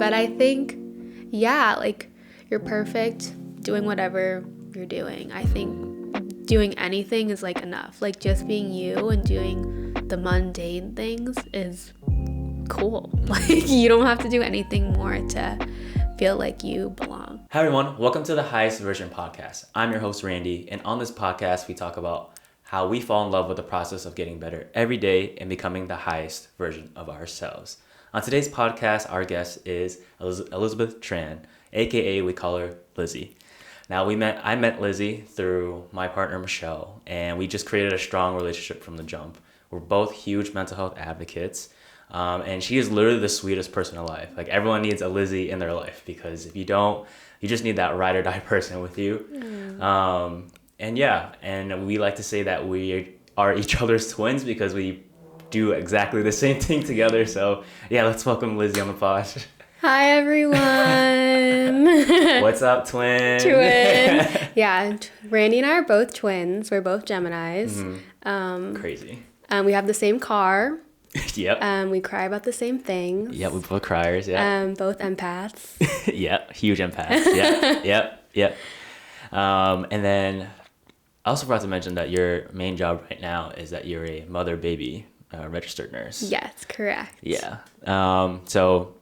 But I think, yeah, like you're perfect doing whatever you're doing. I think doing anything is like enough. Like just being you and doing the mundane things is cool. Like you don't have to do anything more to feel like you belong. Hi everyone, welcome to the Highest Version podcast. I'm your host Randy, and on this podcast we talk about how we fall in love with the process of getting better every day and becoming the highest version of ourselves. On today's podcast, our guest is Elizabeth Tran, aka we call her Lizzy. Now I met Lizzy through my partner Michelle, and we just created a strong relationship from the jump. We're both huge mental health advocates. And she is literally the sweetest person alive. Like everyone needs a Lizzy in their life, because if you don't, you just need that ride or die person with you. And we like to say that we are each other's twins because we do exactly the same thing together. So yeah, let's welcome Lizzy on the pod. Hi everyone. What's up, twin? Twin. Yeah, Randy and I are both twins. We're both Geminis. Crazy. We have the same car. Yep. We cry about the same things. Yeah, we both criers. Yeah. Both empaths. Yep, huge empaths. Yep. And then I also forgot to mention that your main job right now is that you're a mother-baby registered nurse. Yes, correct. Yeah. So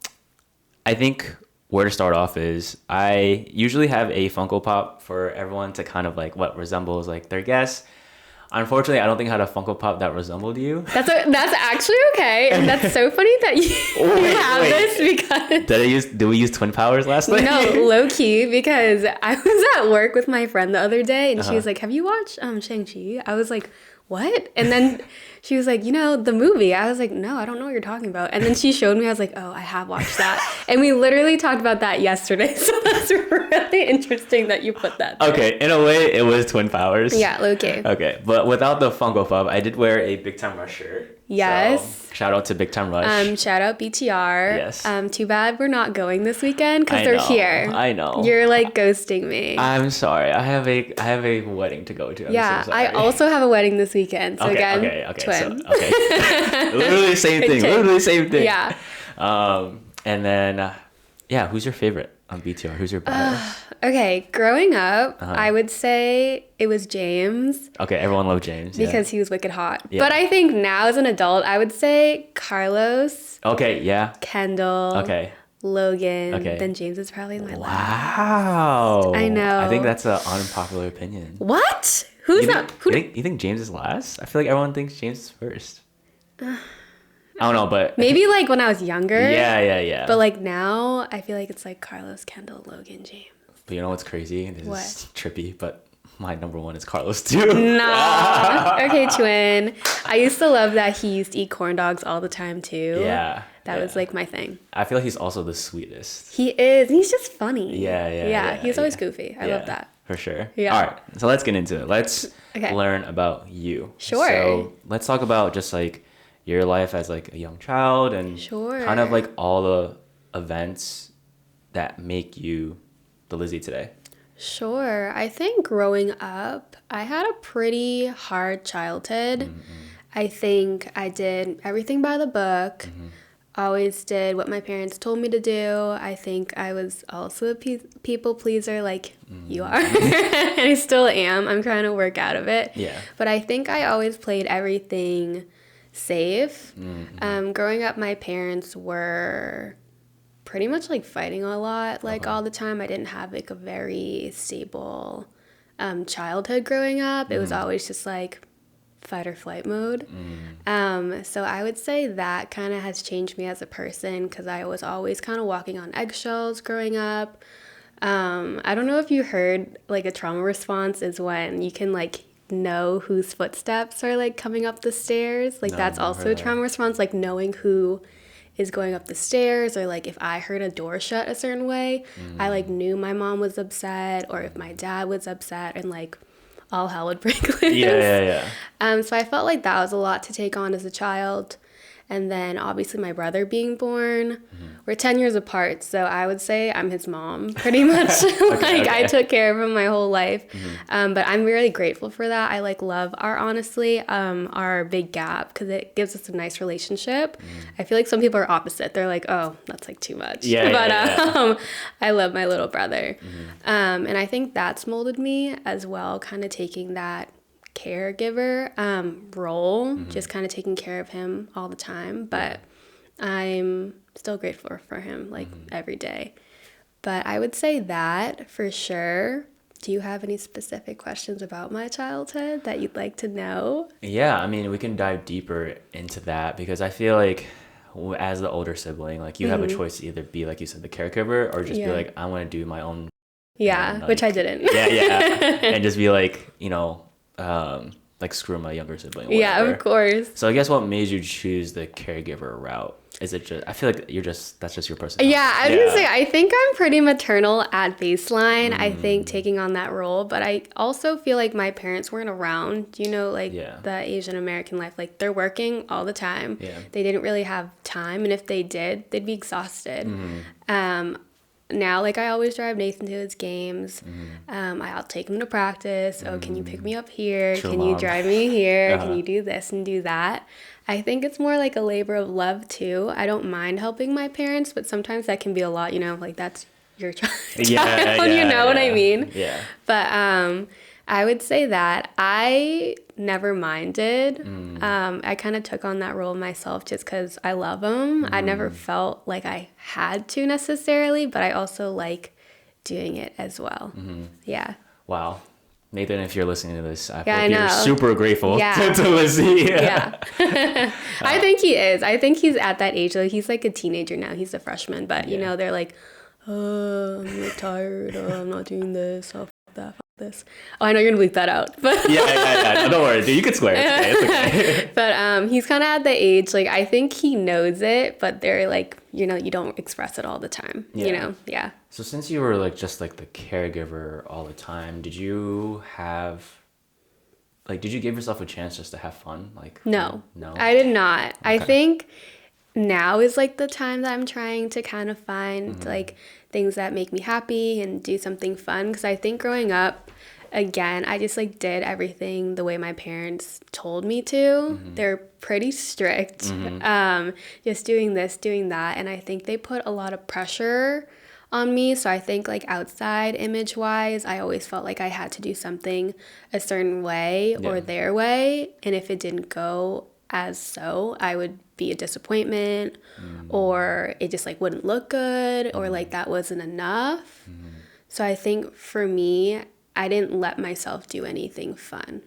I think where to start off is I usually have a Funko Pop for everyone to kind of like what resembles like their guess. Unfortunately, I don't think I had a Funko Pop that resembled you. That's actually okay. And that's so funny that you have this because... Did we use twin powers last night? No, low key, because I was at work with my friend the other day and she was like, have you watched Shang-Chi? I was like, what? And then she was like, the movie. I was like, no, I don't know what you're talking about. And then she showed me, I was like, oh, I have watched that. And we literally talked about that yesterday. So that's really interesting that you put that there. Okay, in a way, it was twin powers. Yeah, okay. Okay, but without the Funko Pop, I did wear a Big Time Rush shirt. Yes. So, shout out to Big Time Rush. Shout out BTR. Yes. Too bad we're not going this weekend because they're here. I know. You're like ghosting me. I'm sorry. I have a wedding to go to. I'm so sorry. I also have a wedding this weekend. So again, twin. So, okay. Literally same thing. Yeah. And then, who's your favorite on BTR? Who's your bias? Okay, growing up, I would say it was James. Okay, everyone loved James. Because he was wicked hot. Yeah. But I think now as an adult, I would say Carlos. Okay, yeah. Kendall. Okay. Logan. Okay. Then James is probably my last. Wow. I know. I think that's an unpopular opinion. What? You think James is last? I feel like everyone thinks James is first. I don't know, but... Maybe like when I was younger. Yeah. But like now, I feel like it's like Carlos, Kendall, Logan, James. But you know what's crazy? This is trippy, but my number one is Carlos too. Nah. Okay, twin. I used to love that he used to eat corn dogs all the time too. Yeah. That was like my thing. I feel like he's also the sweetest. He is. He's just funny. Yeah. He's always goofy. I love that. For sure. Yeah. All right. So let's get into it. Let's learn about you. Sure. So let's talk about just like your life as like a young child and kind of like all the events that make you the Lizzy today. Sure. I think growing up, I had a pretty hard childhood. Mm-hmm. I think I did everything by the book. Mm-hmm. Always did what my parents told me to do. I think I was also a people pleaser like you are. And I still am. I'm trying to work out of it. Yeah. But I think I always played everything safe. Mm-hmm. Growing up, my parents were pretty much like fighting a lot all the time. I didn't have like a very stable childhood growing up. It was always just like fight or flight mode. So I would say that kind of has changed me as a person because I was always kind of walking on eggshells growing up. I don't know if you heard like a trauma response is when you can like know whose footsteps are like coming up the stairs. Like that's also a trauma response, like knowing who is going up the stairs, or like if I heard a door shut a certain way, I like knew my mom was upset, or if my dad was upset, and like all hell would break loose. Yeah. So I felt like that was a lot to take on as a child. And then obviously my brother being born. We're 10 years apart, so I would say I'm his mom pretty much. I took care of him my whole life. But I'm really grateful for that. I love our big gap because it gives us a nice relationship. I feel like some people are opposite. They're like, oh, that's too much. I love my little brother. And I think that's molded me as well, kind of taking that caregiver role, just kind of taking care of him all the time. But I'm still grateful for him every day. But I would say that for sure. Do you have any specific questions about my childhood that you'd like to know? Yeah, I mean, we can dive deeper into that because I feel like as the older sibling, you have a choice to either be, like you said, the caregiver or just be like, I want to do my own. Yeah, which I didn't. And just be screw my younger sibling. Whatever. Yeah, of course. So I guess what made you choose the caregiver route? Is it just, I feel like that's just your personality. Yeah, I was gonna say, I think I'm pretty maternal at baseline. I think taking on that role, but I also feel like my parents weren't around, the Asian American life. They're working all the time. Yeah. They didn't really have time, and if they did, they'd be exhausted. Now, I always drive Nathan to his games. I'll take him to practice. Oh, can you pick me up here? True can mom. You drive me here? Can you do this and do that? I think it's more like a labor of love, too. I don't mind helping my parents, but sometimes that can be a lot, that's your child. You know what I mean? Yeah. But I would say that I never minded. I kind of took on that role myself just because I love him. I never felt like I had to necessarily, but I also like doing it as well. Yeah. Wow. Nathan, if you're listening to this, I hope you're super grateful to Lizzy. I think he is. I think he's at that age. He's a teenager now. He's a freshman, but they're like, oh, I'm really tired. Oh, I'm not doing this. Oh, fuck that. Fuck this. Oh, I know you're gonna bleep that out. But No, don't worry, dude. You can swear. It's okay. But he's kind of at the age. I think he knows it, but they're you don't express it all the time. Yeah. So since you were just the caregiver all the time, did you give yourself a chance just to have fun? No. No, I did not. Okay. I think now is the time that I'm trying to kind of find things that make me happy and do something fun. Because I think growing up, again, I just did everything the way my parents told me to. They're pretty strict. Just doing this, doing that, and I think they put a lot of pressure on me. So I think outside image wise, I always felt like I had to do something a certain way or their way, and if it didn't go as so, I would be a disappointment or it just wouldn't look good or that wasn't enough. So I think for me, I didn't let myself do anything fun.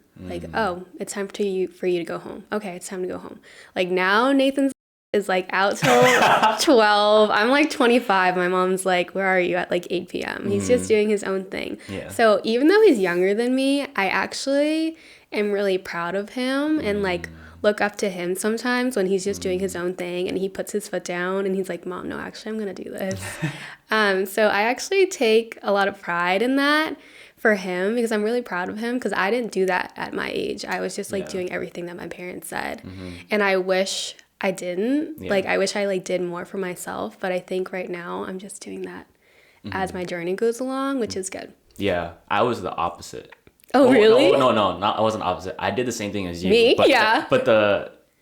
Oh, it's time for you to go home. Okay, it's time to go home. Now Nathan's is out till 12. I'm 25. My mom's where are you at 8 p.m. He's just doing his own thing. Yeah. So even though he's younger than me, I actually am really proud of him and look up to him sometimes when he's just doing his own thing and he puts his foot down and he's like, Mom, no, actually I'm gonna do this. So I actually take a lot of pride in that for him because I'm really proud of him because I didn't do that at my age. I was just doing everything that my parents said. And I wish I didn't. I wish I did more for myself, but I think right now I'm just doing that as my journey goes along, which is good. Yeah, I was the opposite. Oh, really? No, I wasn't opposite. I did the same thing as you. Me? But yeah.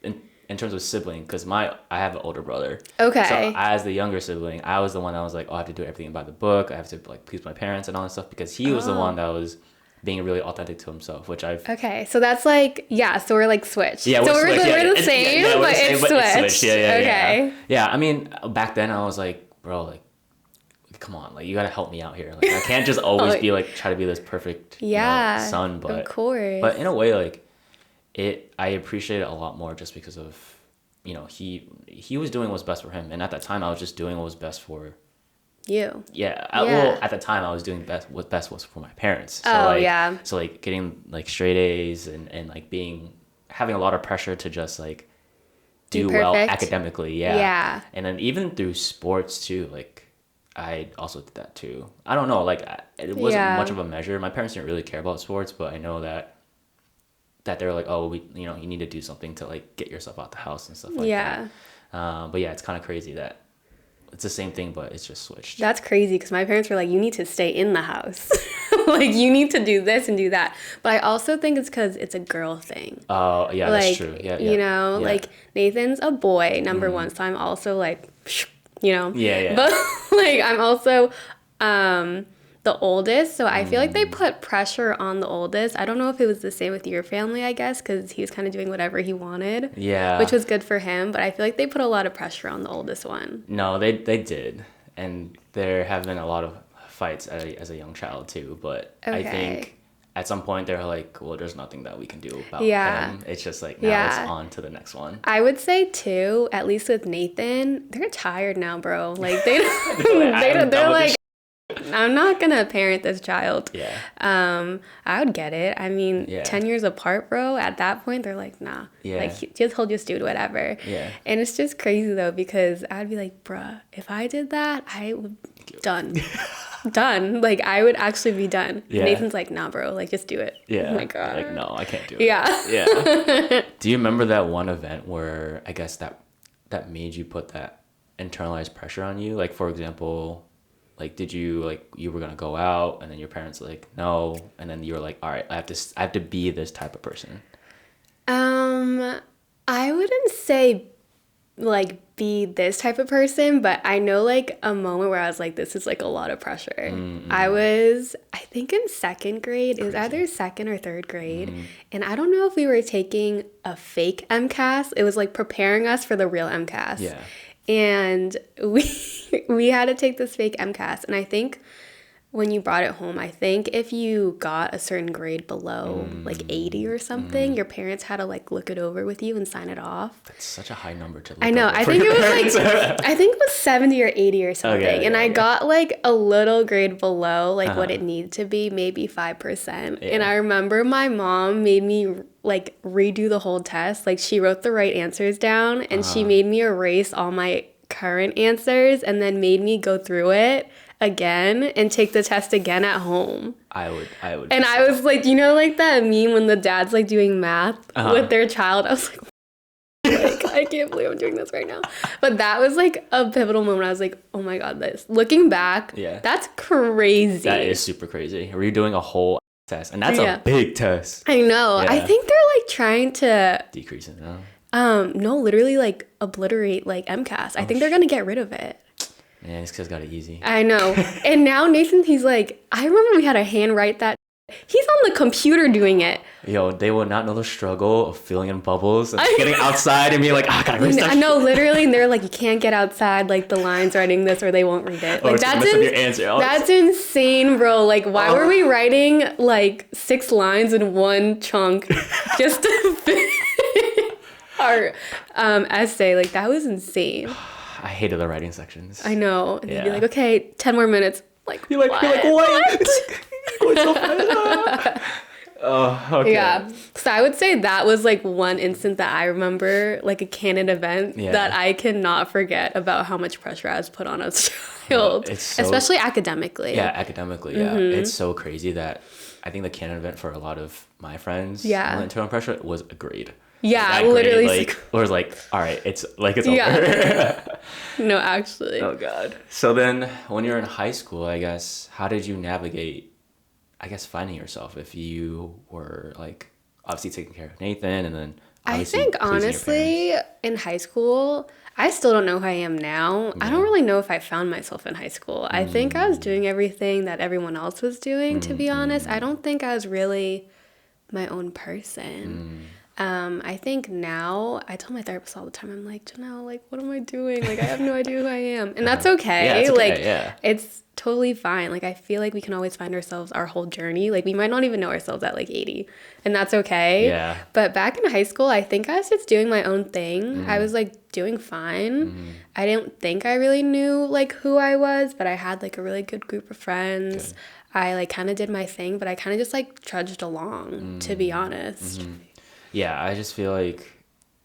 In terms of sibling, because I have an older brother. Okay. So as the younger sibling, I was the one that was I have to do everything by the book. I have to please my parents and all that stuff because he was the one that was being really authentic to himself, which I've... Okay, so that's so we're switched. Yeah, so we're the same, but it's switched. Okay. Yeah, I mean, back then I was bro, come on, you gotta help me out here. I can't just always be try to be this perfect son, but of course. But in a way, I appreciate it a lot more just because of, he was doing what's best for him, and at that time I was just doing what was best for you. Yeah. Well, at the time I was doing what best was for my parents. So So getting straight A's and having a lot of pressure to just do well academically. Yeah. Yeah. And then even through sports too, I also did that too. I don't know, it wasn't much of a measure. My parents didn't really care about sports, but I know that that they're like, oh, you need to do something to like get yourself out the house and stuff like Yeah. that. But yeah, it's kind of crazy that it's the same thing, but it's just switched. That's crazy because my parents were like, you need to stay in the house. Like, you need to do this and do that. But I also think it's because it's a girl thing. Oh, yeah, like, that's true. Yeah, you know, yeah. like Nathan's a boy, number one. So I'm also like, you know. Yeah. But like, I'm also the oldest. So I feel like they put pressure on the oldest. I don't know if it was the same with your family, I guess, because he was kind of doing whatever he wanted. Yeah. Which was good for him. But I feel like they put a lot of pressure on the oldest one. No, they did. And there have been a lot of fights as a young child too. But I think at some point they're like, well, there's nothing that we can do about him. It's just like, now it's on to the next one. I would say too, at least with Nathan, they're tired now, bro. Like they don't, they're like, I'm not gonna parent this child. Yeah. I would get it. I mean, 10 years apart, bro. At that point, they're like, nah. Yeah. Like, he'll just do whatever. Yeah. And it's just crazy though, because I'd be like, bruh, if I did that, I would done. Done. Like, I would actually be done. Yeah. Nathan's like, nah, bro. Like, just do it. Yeah. Oh my God. Like, no, I can't do it. Yeah. Yeah. Do you remember that one event where I guess that made you put that internalized pressure on you? Like, for example, like, did you like you were gonna go out and then your parents were like no, and then you were like, all right, I have to be this type of person? I wouldn't say like be this type of person, but I know like a moment where I was like, this is like a lot of pressure. I think in second grade. It was either second or third grade, and I don't know if we were taking a fake MCAS. It was like preparing us for the real MCAS. Yeah. And we had to take this fake MCAS. And I think when you brought it home, I think if you got a certain grade below like 80 or something, your parents had to like look it over with you and sign it off. That's such a high number to look I know. over I for think it your was parents. like I think it was 70 or 80 or something. Okay, and I got like a little grade below like what Uh-huh. it needed to be, maybe 5%. Yeah. And I remember my mom made me like redo the whole test. Like she wrote the right answers down and she made me erase all my current answers and then made me go through it again and take the test again at home. I would. And I was like, you know, like that meme when the dad's like doing math with their child. I was like, I can't believe I'm doing this right now. But that was like a pivotal moment. I was like, oh my God, this. Looking back, that's crazy. That is super crazy. Redoing a whole test, and that's a big test. I know. Yeah. I think they're like trying to Decrease it now. no, literally like obliterate like MCAS. I think they're gonna get rid of it. Man, these kids got it easy. I know. And now Nathan, he's like, I remember we had to handwrite that. He's on the computer doing it. Yo, they will not know the struggle of filling in bubbles and getting outside and being like, I gotta erase that. I know, literally, and they're like, you can't get outside like the lines writing this or they won't read it. Like that's insane, bro. Like, why were we writing like 6 lines in one chunk just to fit our essay? Like, that was insane. I hated the writing sections. I know. And they'd be like, okay, 10 more minutes. Like, you're like, what? Going so fast. Oh, okay. Yeah. So I would say that was like one instant that I remember, like a canon event that I cannot forget about how much pressure I was put on as a child, especially academically. Yeah, academically. Yeah, it's so crazy that I think the canon event for a lot of my friends, internal pressure was a grade. Yeah, literally. Like, or was like, all right, it's over. No, actually. Oh God. So then, when you're in high school, I guess, how did you navigate, I guess, finding yourself if you were like obviously taking care of Nathan and then I think honestly in high school, I still don't know who I am now. I don't really know if I found myself in high school. I think I was doing everything that everyone else was doing, to be honest. I don't think I was really my own person. I think now, I tell my therapist all the time, I'm like, Janelle, like, what am I doing? Like, I have no idea who I am. And that's okay. It's totally fine. Like, I feel like we can always find ourselves our whole journey. Like, we might not even know ourselves at like 80. And that's okay. Yeah. But back in high school, I think I was just doing my own thing. I was like doing fine. I didn't think I really knew like who I was, but I had like a really good group of friends. I like kind of did my thing, but I kind of just like trudged along, to be honest. Yeah, I just feel like,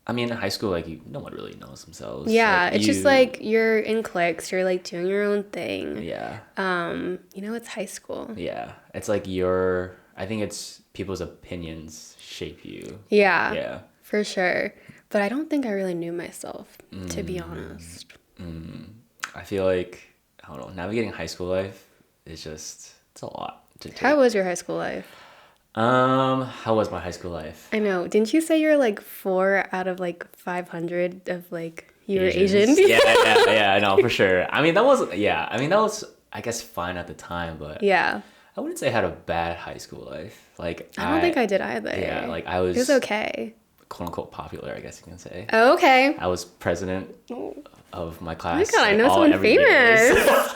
I mean, in high school, like, no one really knows themselves. Yeah, like, it's just like you're in cliques, you're like doing your own thing. Yeah. You know, it's high school. Yeah, it's like you're I think it's people's opinions shape you. Yeah. Yeah. For sure. But I don't think I really knew myself, to be honest. I feel like, I don't know, navigating high school life is just, it's a lot to take. How was your high school life? How was my high school life? I know. Didn't you say you're like 4 out of like 500 of like you were Asians? Asian? Yeah, I know, for sure. I mean, that was, I guess, fine at the time, but Yeah. I wouldn't say I had a bad high school life. Like, I don't think I did either. Yeah, like I It was okay. quote unquote popular, I guess you can say. Oh, okay. I was president of my class. Oh my God, I know someone famous.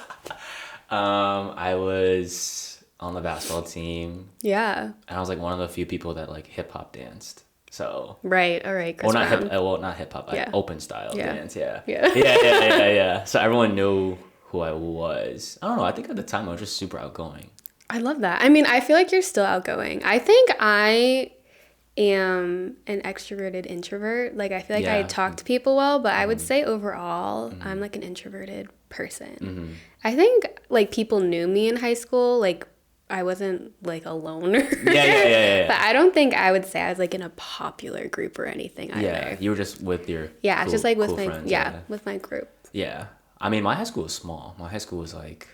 I was on the basketball team. Yeah. And I was like one of the few people that like hip hop danced. So Right. All right. Chris Brown. Not hip hop. Yeah. Like open style Yeah. dance. Yeah. Yeah. Yeah. So everyone knew who I was. I don't know. I think at the time I was just super outgoing. I love that. I mean, I feel like you're still outgoing. I think I am an extroverted introvert. Like, I feel like I talk to people well, but I would say overall, I'm like an introverted person. I think like people knew me in high school. Like, I wasn't like a loner. Yeah. But I don't think I would say I was like in a popular group or anything either. Yeah, you were just with your Just like with cool my friends, with my group. Yeah. I mean, my high school was small. My high school was like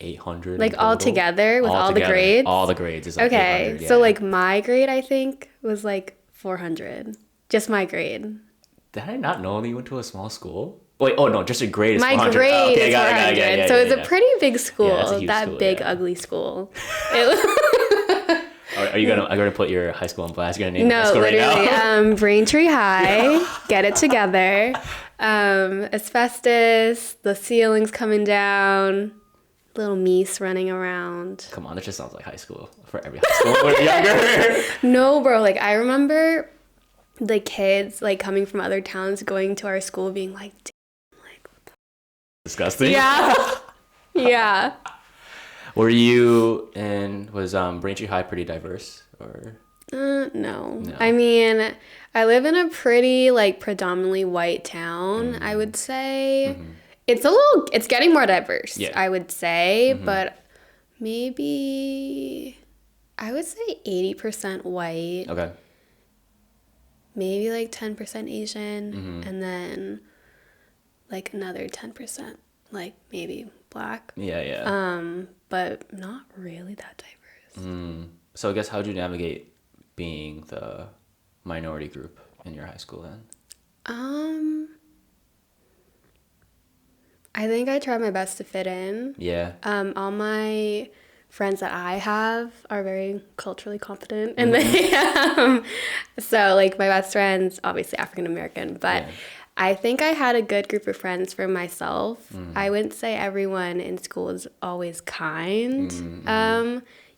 800. Like all together with all the grades? All the grades is like Okay, 800, yeah. so like my grade I think was like 400. Just my grade. Did I not know you went to a small school? Wait, oh no, just your grade is My 400. grade Oh, okay, is got it, 400. yeah, So it's a pretty big school. Yeah, it's a huge that school, big yeah. ugly school. Are you gonna put your high school on blast? You're gonna name your high No, school right literally. now? Braintree High. Get it together. Asbestos. The ceiling's coming down. Little meese running around. Come on, that just sounds like high school for every high school when we're younger. No, bro. Like I remember the kids like coming from other towns going to our school being like, Disgusting. yeah. Yeah. Was Braintree High pretty diverse or? No. I mean, I live in a pretty like predominantly white town, I would say. It's getting more diverse, I would say, but maybe I would say 80% white. Okay. Maybe like 10% Asian, and then like another 10% like maybe black. Yeah. But not really that diverse. So I guess how'd you navigate being the minority group in your high school then? I think I tried my best to fit in. Yeah. All my friends that I have are very culturally competent, and they so like my best friend's obviously African American, but I think I had a good group of friends for myself. I wouldn't say everyone in school was always kind.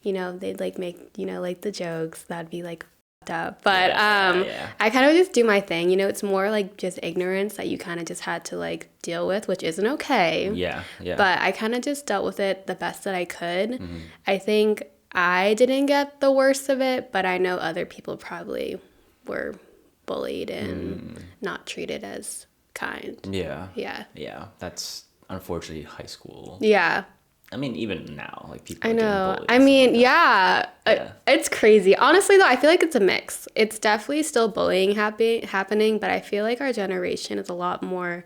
You know, they'd like make, you know, like the jokes that'd be like fucked up. But I kind of just do my thing. You know, it's more like just ignorance that you kind of just had to like deal with, which isn't okay. Yeah. But I kind of just dealt with it the best that I could. I think I didn't get the worst of it, but I know other people probably were bullied and not treated as kind. Yeah. That's unfortunately high school. Yeah. I mean, even now, like people are I getting know. bullied I and mean, stuff like that. it's crazy. Honestly, though, I feel like it's a mix. It's definitely still bullying happening, but I feel like our generation is a lot more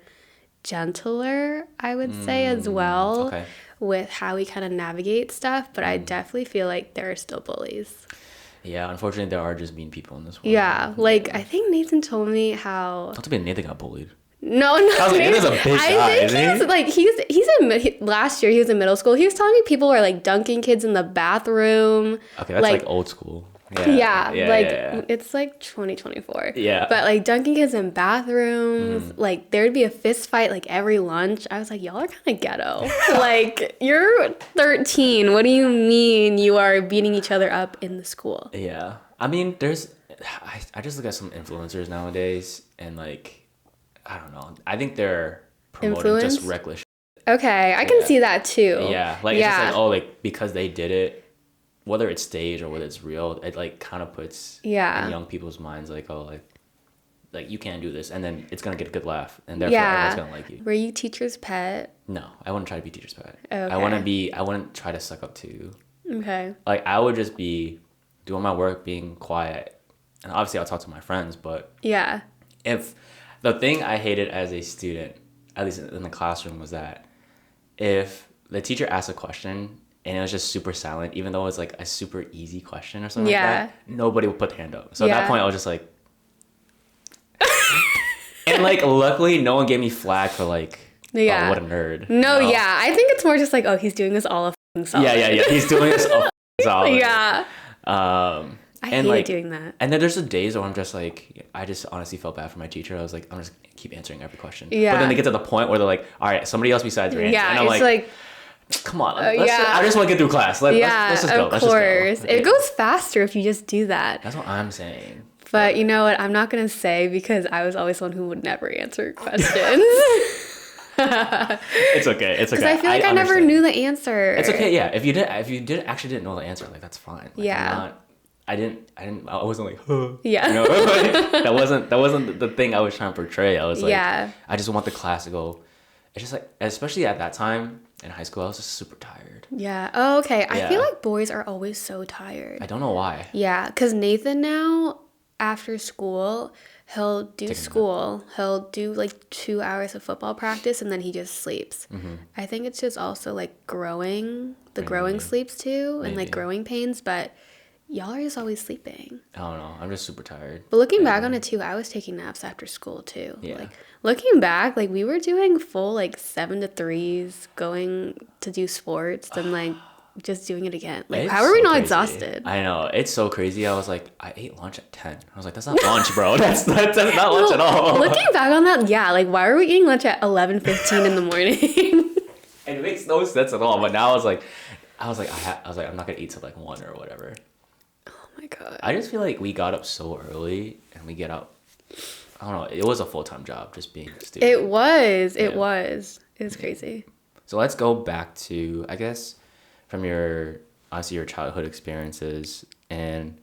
gentler, I would say, as well, with how we kind of navigate stuff. But I definitely feel like there are still bullies. Yeah, unfortunately, there are just mean people in this world. Yeah, like I think Nathan told me how. Not to be Nathan got bullied. No. Nathan's a big guy, isn't he? Last year he was in middle school. He was telling me people were like dunking kids in the bathroom. Okay, that's like old school. It's like 2024. Yeah. But like dunking kids in bathrooms, like there'd be a fist fight like every lunch. I was like, y'all are kind of ghetto. Like you're 13. What do you mean you are beating each other up in the school? Yeah. I mean, I just look at some influencers nowadays and like, I don't know. I think they're promoting just reckless shit. Okay, I can see that too. Yeah. Like it's just like, oh, like because they did it, whether it's staged or whether it's real, it like kind of puts in young people's minds like, oh, like you can't do this, and then it's gonna get a good laugh, and therefore everyone's gonna like you. Were you teacher's pet? No, I wouldn't try to be teacher's pet. Okay. I wouldn't try to suck up to Okay. Like, I would just be doing my work, being quiet. And obviously, I'll talk to my friends, but Yeah. if the thing I hated as a student, at least in the classroom, was that if the teacher asked a question and it was just super silent, even though it was like a super easy question or something like that, nobody would put their hand up. So at that point, I was just like, and like, luckily, no one gave me flag for like, oh, what a nerd. No, yeah. I think it's more just like, oh, he's doing this all a solid. Yeah. He's doing this all solid. Yeah. I hated like, doing that. And then there's the days where I'm just like, I just honestly felt bad for my teacher. I was like, I'm just keep answering every question. Yeah. But then they get to the point where they're like, all right, somebody else besides Randy. Yeah, and I'm like, come on. I just want to get through class. Let's just go. Of course. It goes faster if you just do that. That's what I'm saying. But you know what? I'm not going to say because I was always one who would never answer questions. It's okay. Because I feel like I never knew the answer. It's okay. Yeah. If you didn't know the answer, like that's fine. Like, yeah. I wasn't like, huh. Yeah. You know? Like, that wasn't the thing I was trying to portray. I was like, I just want the class to go. It's just like, especially at that time in high school, I was just super tired. Yeah. Oh, okay. I feel like boys are always so tired. I don't know why. Yeah. Because Nathan now, after school, he'll do school. He'll do like 2 hours of football practice and then he just sleeps. Mm-hmm. I think it's just also like growing sleeps too and like growing pains, but y'all are just always sleeping. I don't know. I'm just super tired. But looking back on it too, I was taking naps after school too. Yeah. Like looking back, like we were doing full like 7 to 3s, going to do sports and like just doing it again. Like, how are we not exhausted? I know. It's so crazy. I was like, I ate lunch at 10. I was like, that's not lunch, bro. That's not lunch at all. Looking back on that, yeah, like, why are we eating lunch at 11:15 in the morning? It makes no sense at all. But now I was like, I'm not going to eat till like 1 or whatever. Oh my God. I just feel like we got up so early and we get out. I don't know. It was a full-time job just being a student. It was. It was crazy. So let's go back to, I guess, from your childhood experiences, and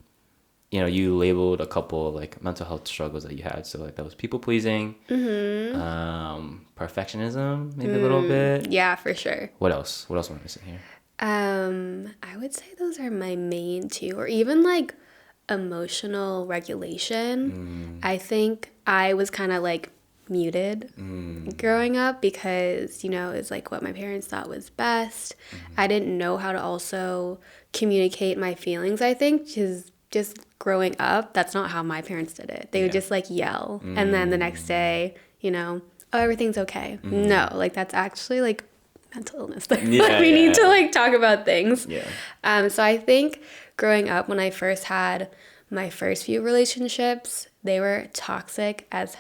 you labeled a couple of like mental health struggles that you had. So like that was people pleasing, perfectionism, maybe a little bit. Yeah, for sure. What else am I missing here? I would say those are my main two, or even like emotional regulation. I think I was kind of like muted growing up because it's like what my parents thought was best. I didn't know how to also communicate my feelings. I think just growing up, that's not how my parents did it. They would just like yell and then the next day oh, everything's okay. No, like that's actually like mental illness. Like we need to like talk about things. So I think growing up, when I first had my first few relationships, they were toxic as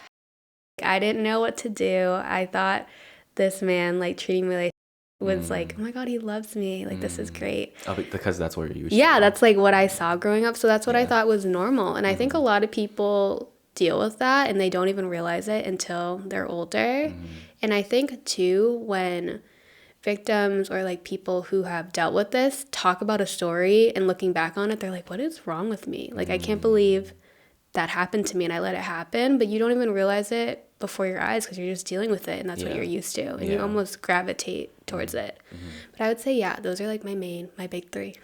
I didn't know what to do. I thought this man like treating me like was like, oh my God, he loves me. Like, this is great. Oh, because that's what you're used to. Yeah, that's like what I saw growing up. So that's what I thought was normal. And I think a lot of people deal with that and they don't even realize it until they're older. And I think too, when victims or like people who have dealt with this talk about a story and looking back on it, they're like, what is wrong with me? Like, I can't believe that happened to me and I let it happen, but you don't even realize it before your eyes because you're just dealing with it and that's what you're used to, and you almost gravitate towards it. But I would say those are like my big three.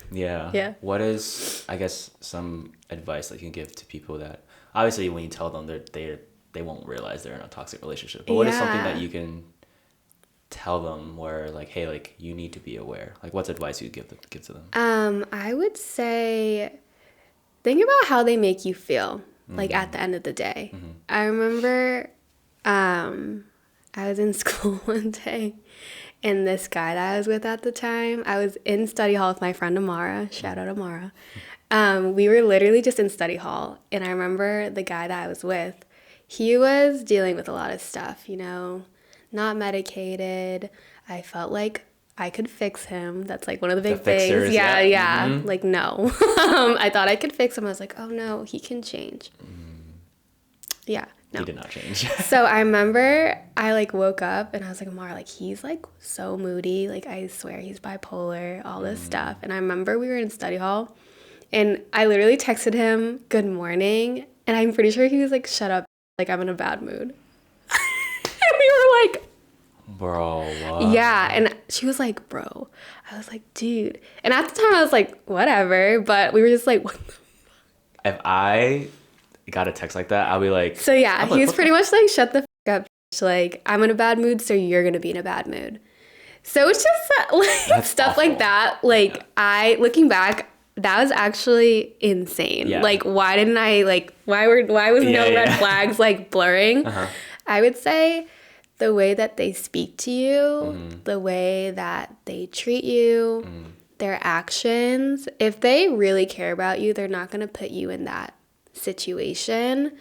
What is, I guess, some advice that you can give to people that obviously when you tell them they won't realize they're in a toxic relationship, but what is something that you can tell them where like, hey, like you need to be aware? Like, what's advice you give to them? I would say think about how they make you feel like at the end of the day. I remember I was in school one day and this guy that I was with at the time, I was in study hall with my friend Amara. Shout out Amara. We were literally just in study hall, and I remember the guy that I was with, he was dealing with a lot of stuff, not medicated. I felt like I could fix him. That's like one of the big things. Fixers, yeah. Like, no. I thought I could fix him. I was like, oh no, he can change. Yeah. No. He did not change. So I remember I like woke up and I was like, Amara, like he's like so moody. Like I swear he's bipolar, all this stuff. And I remember we were in study hall and I literally texted him, good morning. And I'm pretty sure he was like, shut up. Like I'm in a bad mood. And we were like, Bro, what? Yeah, and she was like, bro. I was like, dude. And at the time, I was like, whatever. But we were just like, what the... If I got a text like that, I'll be like... So yeah, I'm he like, was what pretty much like, shut the up. Like, I'm in a bad mood, so you're going to be in a bad mood. So it's just like That's stuff awful. like that. Like, looking back, that was actually insane. Yeah. Like, why didn't I, like, why was no red flags, like, blurring? Uh-huh. I would say the way that they speak to you, the way that they treat you, their actions, if they really care about you, they're not going to put you in that situation.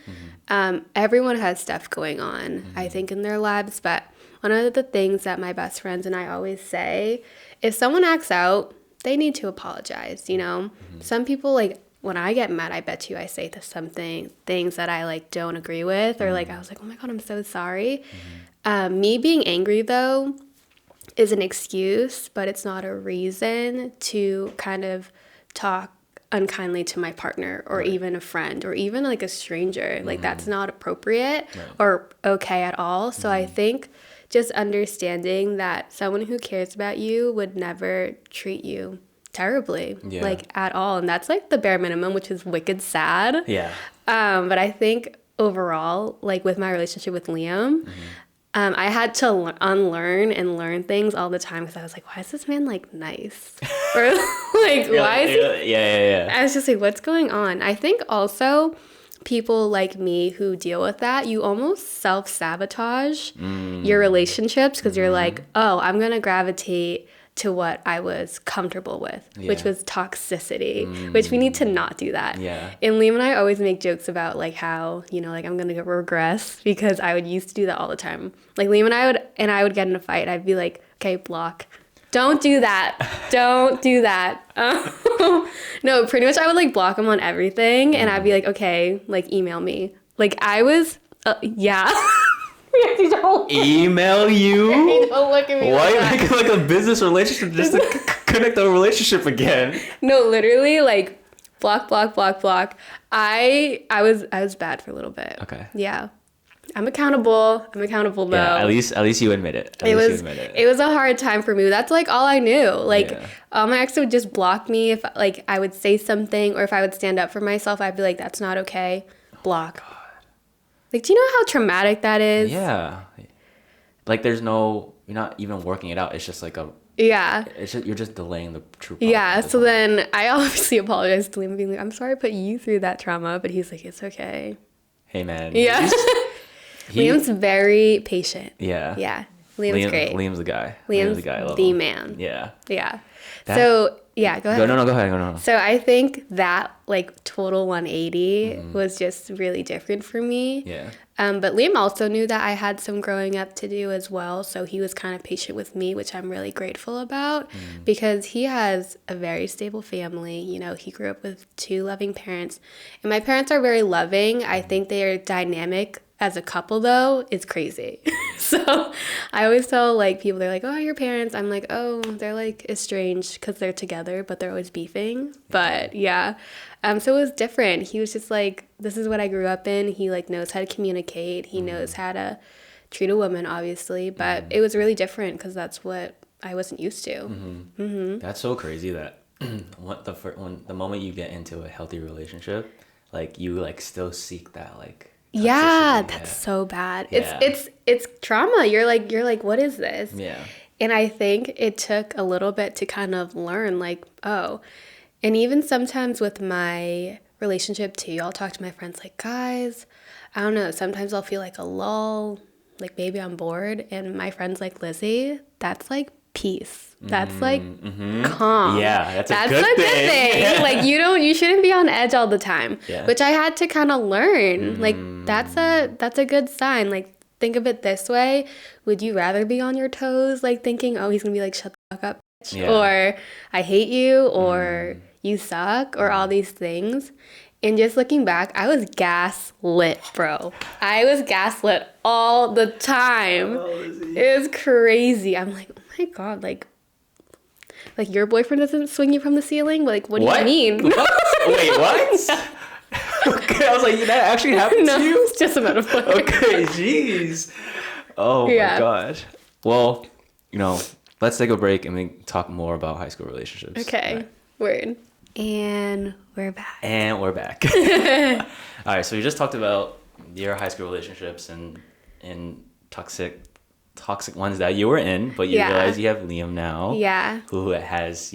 Everyone has stuff going on, I think, in their lives, but one of the things that my best friends and I always say, if someone acts out, they need to apologize, you know? Some people, like, when I get mad, I bet you I say things that I, like, don't agree with, or, like, I was like, oh my God, I'm so sorry. Me being angry, though, is an excuse, but it's not a reason to kind of talk unkindly to my partner or even a friend or even, like, a stranger. Like, that's not appropriate or okay at all. So I think just understanding that someone who cares about you would never treat you terribly, like, at all. And that's, like, the bare minimum, which is wicked sad. Yeah. But I think overall, like, with my relationship with Liam, I had to unlearn and learn things all the time because I was like, why is this man, like, nice? Or, like, why is he... Yeah. I was just like, what's going on? I think also people like me who deal with that, you almost self-sabotage your relationships because you're like, oh, I'm going to gravitate to what I was comfortable with, which was toxicity, which we need to not do that. Yeah. And Liam and I always make jokes about, like, how, you know, like, I'm going to regress because I would used to do that all the time. Like, Liam and I would get in a fight. I'd be like, okay, block. Don't do that. Don't do that. No, pretty much I would, like, block him on everything. And I'd be like, okay, like, email me. Like, I was, yeah. Email you? Don't look at me. Why like make it like a business relationship just to connect the relationship again? No, literally, like, block. I was bad for a little bit. Okay. Yeah. I'm accountable though. Yeah, at least you admit it. It was a hard time for me. That's, like, all I knew. Like, my ex would just block me if, like, I would say something or if I would stand up for myself. I'd be like, that's not okay. Block. God. Like, do you know how traumatic that is? Yeah. Like, you're not even working it out. It's just like you're just delaying the true problem. Yeah, so then I obviously apologized to Liam, being like, I'm sorry I put you through that trauma, but he's like, it's okay. Hey, man. Yeah. Liam's very patient. Yeah. Yeah. Liam's great. Liam's the guy. Liam's the guy. the man. Yeah. Yeah. So, yeah, go ahead. No, go ahead. No. So I think that, like, total 180 was just really different for me. Yeah. But Liam also knew that I had some growing up to do as well. So he was kind of patient with me, which I'm really grateful about because he has a very stable family. You know, he grew up with 2 loving parents. And my parents are very loving. I think they are dynamic. As a couple, though, it's crazy. So I always tell, like, people, they're like, oh, your parents. I'm like, oh, they're, like, estranged because they're together, but they're always beefing. But, yeah. So it was different. He was just like, this is what I grew up in. He, like, knows how to communicate. He knows how to treat a woman, obviously. But it was really different because that's what I wasn't used to. That's so crazy that when the moment you get into a healthy relationship, like, you, like, still seek that, like... Yeah, that's so bad. Yeah. It's trauma. You're like, what is this? Yeah. And I think it took a little bit to kind of learn, like, oh, and even sometimes with my relationship too, I'll talk to my friends like, guys, I don't know, sometimes I'll feel like a lull, like maybe I'm bored. And my friends like Lizzy, that's like peace. That's like calm. Yeah, that's a good thing. Yeah. Like you shouldn't be on edge all the time, which I had to kind of learn. Like that's a good sign. Like think of it this way. Would you rather be on your toes, like thinking, oh, he's going to be like, shut the fuck up, bitch, or I hate you, or you suck, or all these things. And just looking back, I was gaslit, bro. I was gaslit all the time. Oh, it was crazy. I'm like, oh my God, like your boyfriend doesn't swing you from the ceiling? Like, what do you mean? What? Wait, what? Okay, I was like, that actually happened to you? It's just a metaphor. Okay, jeez. Oh my God. Well, let's take a break and we talk more about high school relationships. Okay. Right. Word. And we're back. All right, so you just talked about your high school relationships and toxic ones that you were in, but you realize you have Liam now. Yeah. Who has,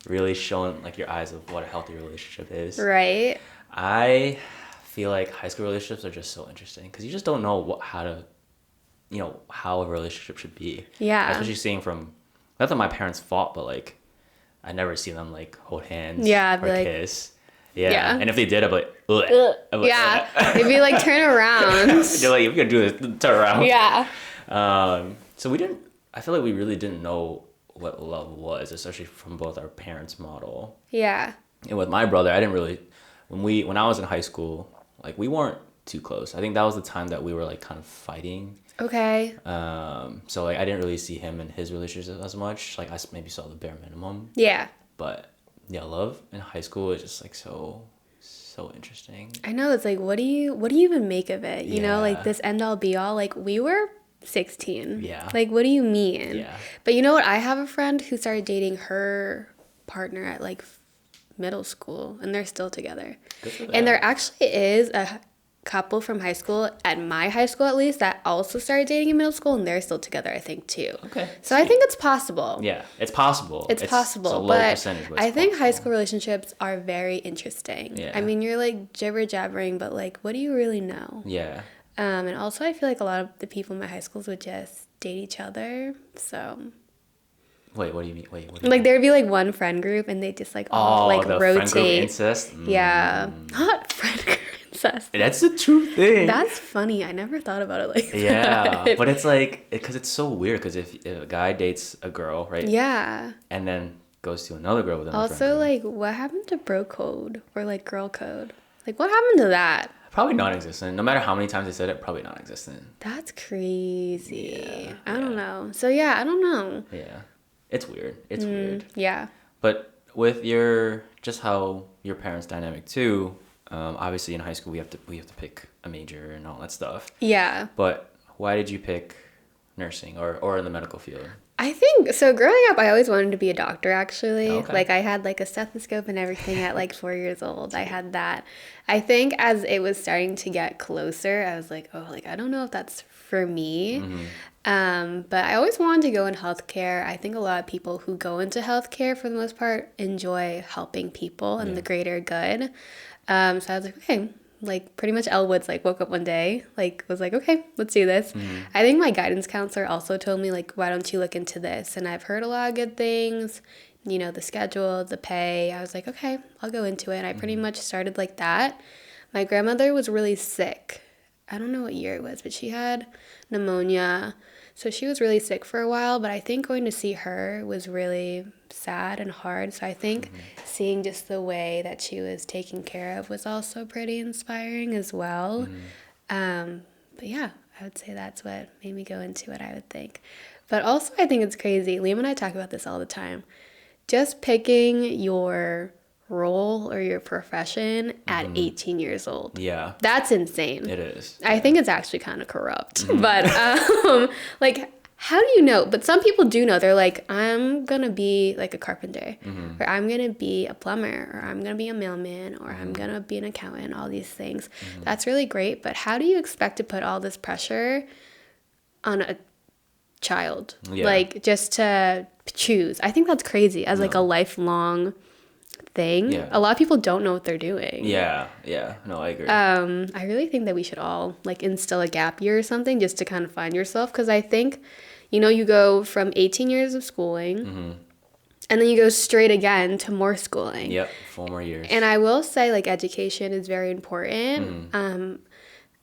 really shown like your eyes of what a healthy relationship is. Right. I feel like high school relationships are just so interesting because you just don't know how a relationship should be. Yeah. Especially seeing from, not that my parents fought, but like I never see them like hold hands or kiss. Yeah. And if they did, I'd be like, ugh. Yeah. They'd be like, turn around. They're like, if you're gonna do this, turn around. Yeah. So I feel like we really didn't know what love was, especially from both our parents' model. Yeah. And with my brother, I didn't really, when I was in high school, like we weren't too close. I think that was the time that we were like kind of fighting. Okay. So like I didn't really see him in his relationships as much. Like I maybe saw the bare minimum. Yeah. But yeah, love in high school is just like so interesting. I know, it's like, what do you even make of it? You know, like this end all be all. Like we were 16. Yeah. Like what do you mean? Yeah. But you know what? I have a friend who started dating her partner at like middle school, and they're still together. Good for them. And there actually is a couple from high school, at my high school at least, that also started dating in middle school, and they're still together, I think, too. Okay. So I think it's possible. Yeah, it's possible. It's possible. It's a low but percentage, but I think possible. high school relationships are very interesting. Yeah. I mean, you're like jibber jabbering, but like, what do you really know? Yeah. And also, I feel like a lot of the people in my high schools would just date each other. So. Wait, what do you mean? Like there'd be like one friend group, and they just like all like the rotate. friend group incest? Yeah, not friend group incest. That's a true thing. That's funny. I never thought about it like that. Yeah, but it's like, because it's so weird, because if a guy dates a girl, right? Yeah. And then goes to another girl with another friend Also, group. like, what happened to bro code or like girl code? Like, what happened to that? Probably non-existent. No matter how many times they said it, probably non-existent. That's crazy. Yeah, I don't know. So yeah, I don't know. Yeah. It's weird. It's weird. Yeah. But with just how your parents' dynamic too, obviously in high school we have to pick a major and all that stuff. Yeah. But why did you pick nursing or in the medical field? I think so. Growing up, I always wanted to be a doctor, actually. Okay. Like, I had like a stethoscope and everything at like 4 years old. I had that. I think as it was starting to get closer, I was like, oh, like, I don't know if that's for me. But I always wanted to go in healthcare. I think a lot of people who go into healthcare, for the most part, enjoy helping people and the greater good. So I was like, okay. Like, pretty much Elle Woods, like, woke up one day, like, was like, okay, let's do this. I think my guidance counselor also told me, like, why don't you look into this? And I've heard a lot of good things, you know, the schedule, the pay. I was like, okay, I'll go into it. And I pretty much started like that. My grandmother was really sick. I don't know what year it was, but she had pneumonia. So she was really sick for a while, but I think going to see her was really sad and hard. So I think seeing just the way that she was taken care of was also pretty inspiring as well. But yeah, I would say that's what made me go into it, I would think. But also I think it's crazy. Liam and I talk about this all the time. Just picking your role or your profession at 18 years old. Yeah. That's insane. It is. I think it's actually kind of corrupt. But like, how do you know? But some people do know. They're like, I'm going to be like a carpenter, or I'm going to be a plumber, or I'm going to be a mailman, or I'm going to be an accountant, all these things. That's really great. But how do you expect to put all this pressure on a child? Yeah. Like, just to choose. I think that's crazy as like a lifelong thing. Yeah. A lot of people don't know what they're doing. Yeah. No, I agree. I really think that we should all like instill a gap year or something just to kind of find yourself, because I think, you know, you go from 18 years of schooling and then you go straight again to more schooling. Yep, 4 more years. And I will say, like, education is very important,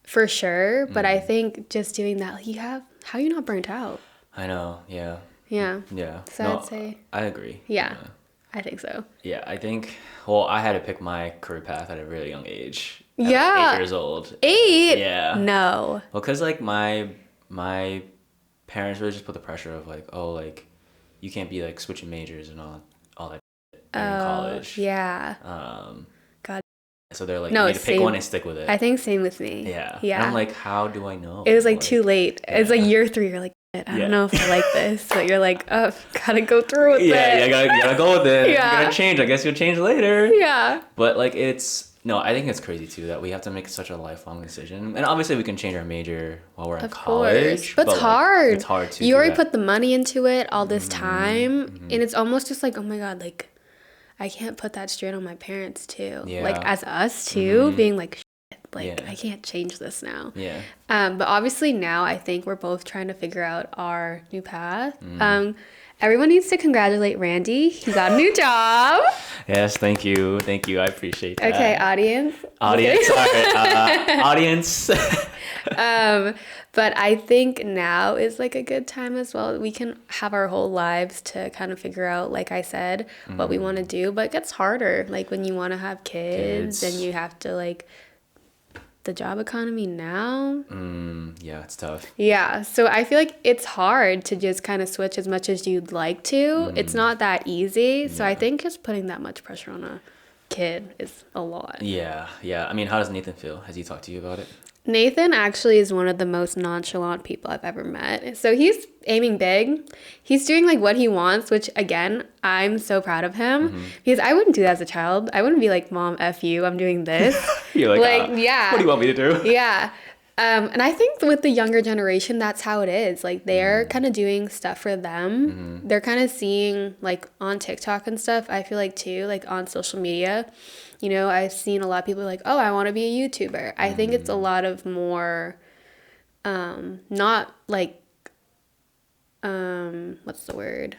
for sure. But I think just doing that, like, how are you not burnt out? I know, yeah. Yeah. Yeah. So No, I'd say, I agree. yeah, I think so. Yeah, I think, well, I had to pick my career path at a really young age. At Yeah. like 8 years old. 8? Yeah. No. Well, because, like, my parents really just put the pressure of, like, oh, like, you can't be, like, switching majors and all that in college. Yeah. God. So they're like, No, you need to pick same. one and stick with it. I think same with me. Yeah. Yeah. And I'm like, how do I know? It was like too late. It's like year 3. You're like, I don't know if I like this, but you're like, oh, gotta go through with it. Yeah, you gotta go with it. Yeah. You're gonna change. I guess you'll change later. Yeah. But like no, I think it's crazy too that we have to make such a lifelong decision. And obviously we can change our major while we're in college. But it's hard. It's hard to You already put the money into it, all this time, Mm-hmm. and it's almost just like, oh my God, like, I can't put that straight on my parents too. Yeah. Like, as us too, being like, like, Yeah. I can't change this now. Yeah. But obviously now I think we're both trying to figure out our new path. Everyone needs to congratulate Randy. He got a new job. Yes, thank you. Thank you. I appreciate that. Okay, audience. Audience. Sorry. Audience. But I think now is like a good time as well. We can have our whole lives to kind of figure out, like I said, what we want to do. But it gets harder. Like when you want to have kids and you have to like, the job economy now. Yeah, it's tough. Yeah, so I feel like it's hard to just kind of switch as much as you'd like to. It's not that easy. So I think just putting that much pressure on a kid is a lot. Yeah. I mean, how does Nathan feel? Has he talked to you about it? Nathan actually is one of the most nonchalant people I've ever met. So he's aiming big. He's doing like what he wants, which again, I'm so proud of him because I wouldn't do that as a child. I wouldn't be like, Mom, F you, I'm doing this. You're like, yeah. What do you want me to do? Yeah. And I think with the younger generation, that's how it is. Like they're kind of doing stuff for them. They're kind of seeing like on TikTok and stuff, I feel like too, like on social media. You know, I've seen a lot of people like, oh, I want to be a YouTuber. I think it's a lot of more, not like, what's the word?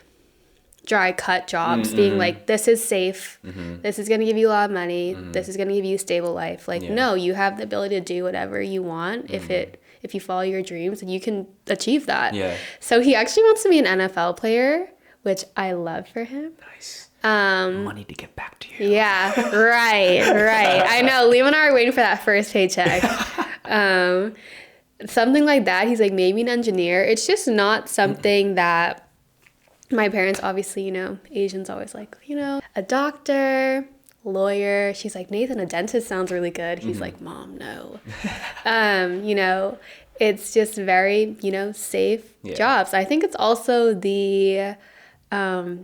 Dry cut jobs, being like, this is safe. This is going to give you a lot of money. This is going to give you a stable life. Like, no, you have the ability to do whatever you want if you follow your dreams and you can achieve that. Yeah. So he actually wants to be an NFL player, which I love for him. Nice. Money to get back to you. Yeah, right. I know. Liam and I are waiting for that first paycheck. Something like that. He's like, maybe an engineer. It's just not something that my parents, obviously, you know, Asians always like, you know, a doctor, lawyer. She's like, Nathan, a dentist sounds really good. He's like, Mom, no. You know, it's just very, you know, safe jobs. I think it's also the...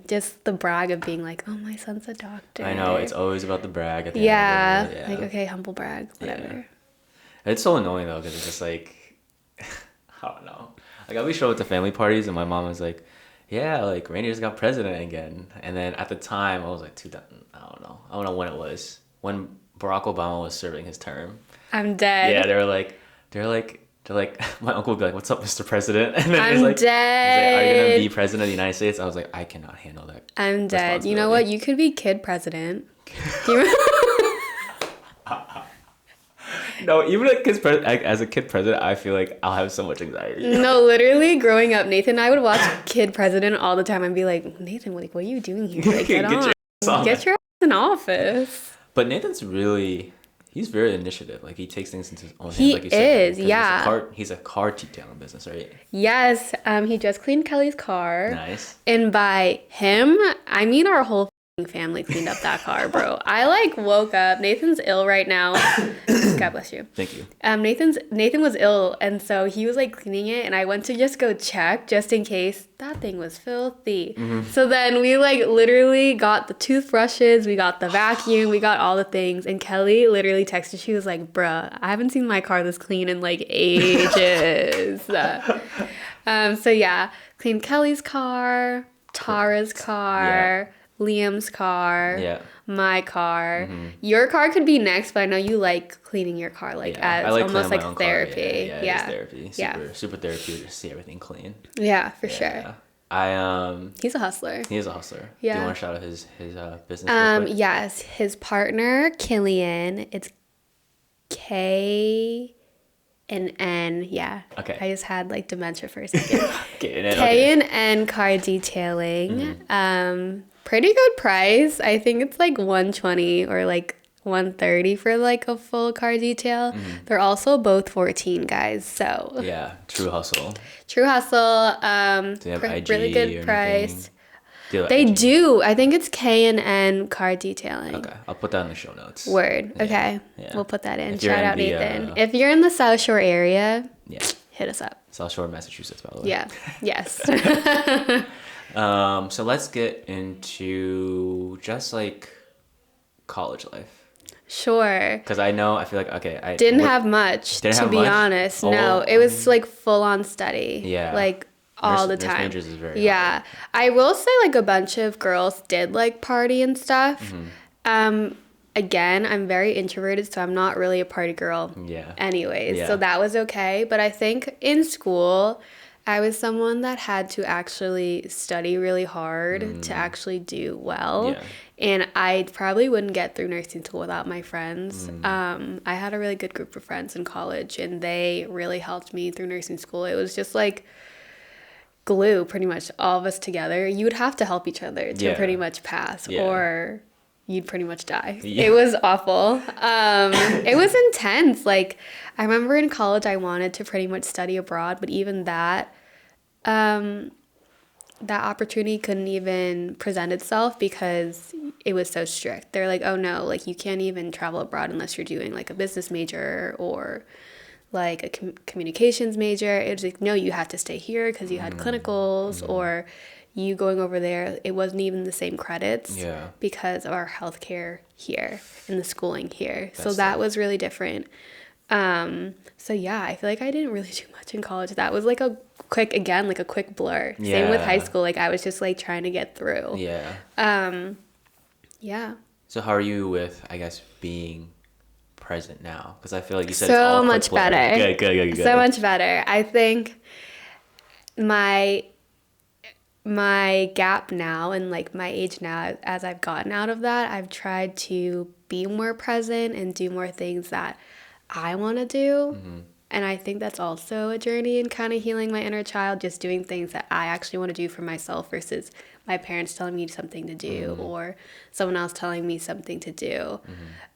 just the brag of being like, oh, my son's a doctor. I know, it's always about the brag at the end of it. Like, okay, humble brag, whatever. Yeah. It's so annoying though, because it's just like, I don't know. Like I'll be showing up to family parties and my mom was like, yeah, like Randy just got president again. And then at the time I was like, I don't know when it was, when Barack Obama was serving his term. I'm dead. Yeah, they're like, my uncle would be like, what's up, Mr. President? And then I'm he's like, dead. are you going to be president of the United States? I was like, I cannot handle that. I'm dead. You know what? You could be kid president. No, even as a kid president, I feel like I'll have so much anxiety. No, literally, growing up, Nathan and I would watch Kid President all the time and be like, Nathan, what are you doing here? Like, get on. Get your ass in office. But Nathan's he's very initiative. Like, he takes things into his own hands. He like you said, yeah. He's a car detailing business, right? Yes. He just cleaned Kelly's car. Nice. And by him, I mean our whole family cleaned up that car, bro. I like woke up. Nathan's ill right now. God bless you. Thank you. Nathan was ill, and so he was like cleaning it, and I went to just go check just in case. That thing was filthy. So then we like literally got the toothbrushes, we got the vacuum, we got all the things, and Kelly literally texted. She was like, "Bruh, I haven't seen my car this clean in like ages." So yeah, cleaned Kelly's car, Tara's car. Liam's car, my car. Your car could be next, but I know you like cleaning your car as like almost like therapy. Yeah, it's therapy. Super therapeutic to see everything clean. Yeah, for sure. He's a hustler. He is a hustler. Yeah. Do you want to shout out his business? Yes, his partner Killian. It's K and N. Yeah. Okay. I just had like dementia for a second. K and N car detailing. Pretty good price. I think it's like $120 or like $130 for like a full car detail. They're also both 14 guys, so yeah, true hustle. Do they have IG really good price. They do. I think it's K&N car detailing. Okay, I'll put that in the show notes. Word. Okay, we'll put that in. If Shout out Nathan. If you're in the South Shore area, hit us up. South Shore, Massachusetts, by the way. Yeah. Yes. So let's get into just like college life. Sure. Because I feel like, okay. I didn't have much, didn't to have be much? honest. Oh, No, it was like full on study. Yeah. Like all the Nurse time. majors is very Yeah. hard. I will say like a bunch of girls did like party and stuff. Again, I'm very introverted, so I'm not really a party girl. Yeah. Anyways, Yeah. so that was okay. But I think in school, I was someone that had to actually study really hard to actually do well. Yeah. And I probably wouldn't get through nursing school without my friends. I had a really good group of friends in college, and they really helped me through nursing school. It was just like glue, pretty much, all of us together. You would have to help each other to Yeah. pretty much pass, Yeah. or you'd pretty much die. Yeah. It was awful. It was intense. Like, I remember in college I wanted to pretty much study abroad, but even that opportunity couldn't even present itself because it was so strict. They're like, oh no, like you can't even travel abroad unless you're doing like a business major or like a communications major. It was like, no, you have to stay here because you had clinicals, or you going over there, it wasn't even the same credits because of our healthcare here and the schooling here. So that was really different. So yeah, I feel like I didn't really do much in college. That was like a quick blur. Same with high school. Like I was just like trying to get through. Yeah. Yeah. So how are you with, I guess, being present now? Because I feel like you said so it's all much quick blur. better. Good. So much better. I think my gap now and like my age now, as I've gotten out of that, I've tried to be more present and do more things that I want to do. And I think that's also a journey in kind of healing my inner child, just doing things that I actually want to do for myself versus my parents telling me something to do or someone else telling me something to do.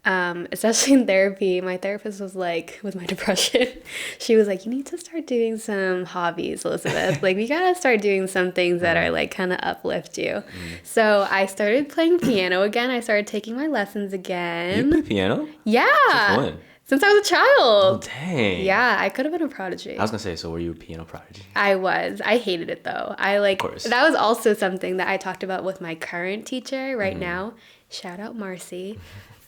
Especially in therapy, my therapist was like, with my depression, she was like, you need to start doing some hobbies, Elizabeth. Like, we gotta start doing some things that are like kind of uplift you. So I started playing piano again. I started taking my lessons again. You play piano? Yeah. Since when? Since I was a child. Oh, dang. Yeah, I could have been a prodigy. I was gonna say, so were you a piano prodigy? I was. I hated it though. Of course. That was also something that I talked about with my current teacher right now. Shout out Marcy.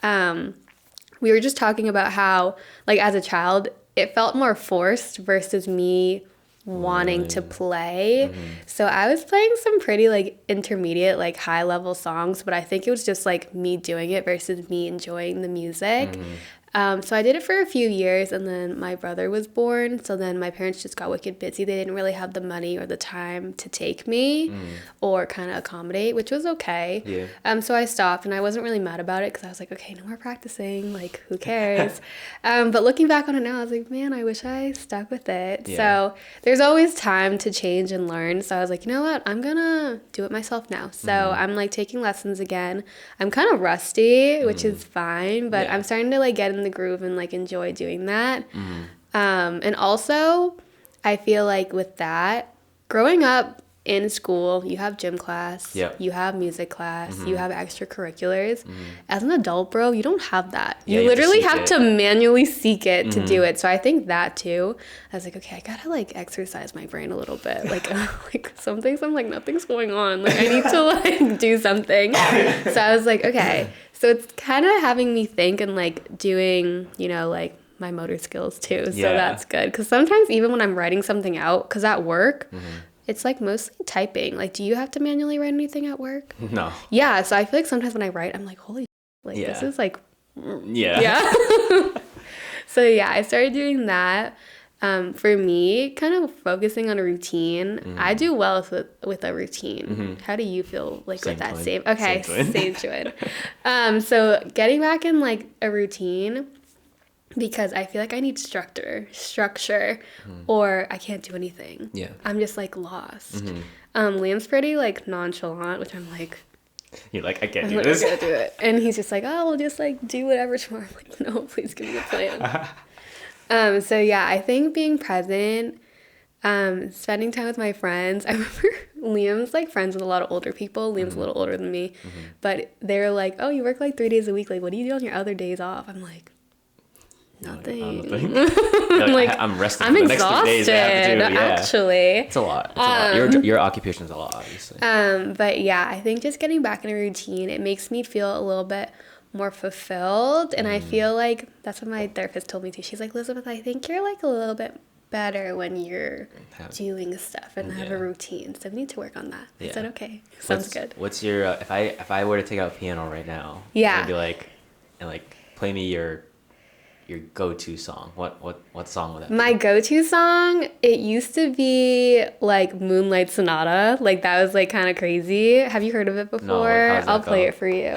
We were just talking about how, like, as a child, it felt more forced versus me wanting to play. So I was playing some pretty like intermediate, like high level songs, but I think it was just like me doing it versus me enjoying the music. So I did it for a few years, and then my brother was born. So then my parents just got wicked busy. They didn't really have the money or the time to take me or kind of accommodate, which was okay. Yeah. So I stopped, and I wasn't really mad about it because I was like, okay, no more practicing. Like, who cares? But looking back on it now, I was like, man, I wish I stuck with it. Yeah. So there's always time to change and learn. So I was like, you know what? I'm going to do it myself now. So I'm like taking lessons again. I'm kind of rusty, which is fine, but I'm starting to like get in the groove and like enjoy doing that. And also I feel like with that, growing up in school, you have gym class, you have music class, you have extracurriculars. As an adult, bro, you don't have that. Yeah, you literally have have to manually seek it to do it. So I think that too, I was like, okay, I gotta like exercise my brain a little bit. Like, like some things I'm like, nothing's going on. Like I need to like do something. So I was like, okay. So it's kind of having me think and like doing, you know, like my motor skills too. So that's good. Because sometimes even when I'm writing something out, because at work, it's like mostly typing. Like, do you have to manually write anything at work? No. Yeah. So I feel like sometimes when I write, I'm like, holy, like this is like, yeah. So yeah, I started doing that. For me, kind of focusing on a routine. I do well with a routine. How do you feel like Same with that? twin. Same. Okay, Same twin. same twin. So getting back in like a routine, because I feel like I need structure, or I can't do anything. Yeah. I'm just like lost. Liam's pretty like nonchalant, which I'm like, You're like, I can't I'm do like, this. I can't do it. And he's just like, oh, we'll just like do whatever tomorrow. I'm like, no, please give me a plan. So yeah, I think being present, spending time with my friends. I remember Liam's like friends with a lot of older people. Liam's a little older than me, but they're like, oh, you work like 3 days a week. Like, what do you do on your other days off? I'm like, Nothing. I'm rested I'm for the exhausted, next 2 days. I have to do, yeah. actually. It's a lot. Your occupation is a lot, obviously. But yeah, I think just getting back in a routine, it makes me feel a little bit more fulfilled. And I feel like that's what my therapist told me too. She's like, Elizabeth, I think you're like a little bit better when you're doing stuff and have a routine. So we need to work on that. I said, okay, sounds good. What's your if I were to take out piano right now? Yeah. I'd be like, play me your go-to song. What song would that be? My go-to song, it used to be like Moonlight Sonata. Like that was like kind of crazy. Have you heard of it before? No, how's that I'll play go? it for you.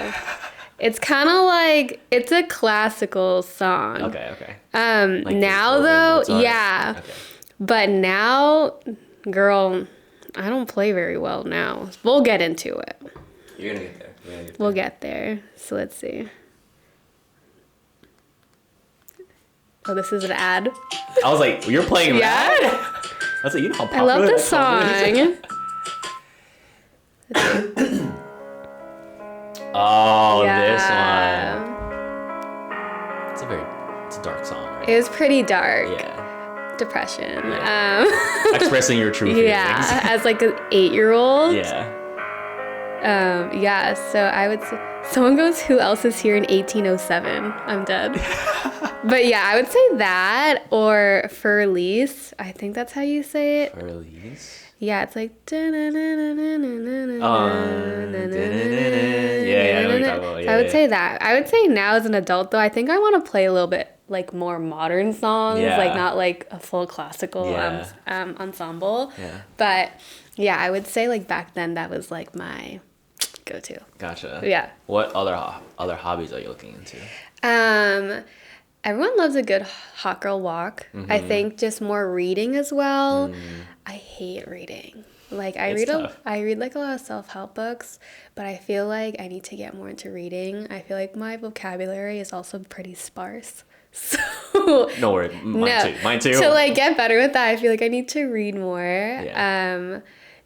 It's kind of like, it's a classical song. Okay. Like now Beethoven, though, Mozart? yeah. Okay. But now, girl, I don't play very well now. We'll get into it. You're gonna get there. We'll get there. So let's see. Oh, this is an ad. I was like, you're playing Yeah. that? I was like, you know how I popular love that this song is? song. Oh, Yeah. this one. It's a dark song, right? It was pretty dark. Yeah. Depression. Expressing your true feelings. Yeah, as like an 8-year-old. Yeah. Yeah, so I would say, someone goes, who else is here in 1807? I'm dead. But yeah, I would say that, or Furlise. I think that's how you say it. Furlise? Yeah, it's like. Yeah, I know what you're talking about. I would say that. I would say now as an adult, though, I think I want to play a little bit like more modern songs, like not like a full classical ensemble. Yeah. But yeah, I would say like back then that was like my go-to. Gotcha. Yeah. What other hobbies are you looking into? Everyone loves a good hot girl walk. I think just more reading as well. I hate reading. Like I read like a lot of self-help books, but I feel like I need to get more into reading. I feel like my vocabulary is also pretty sparse. So No worries. Mine too. To like get better with that, I feel like I need to read more. Yeah.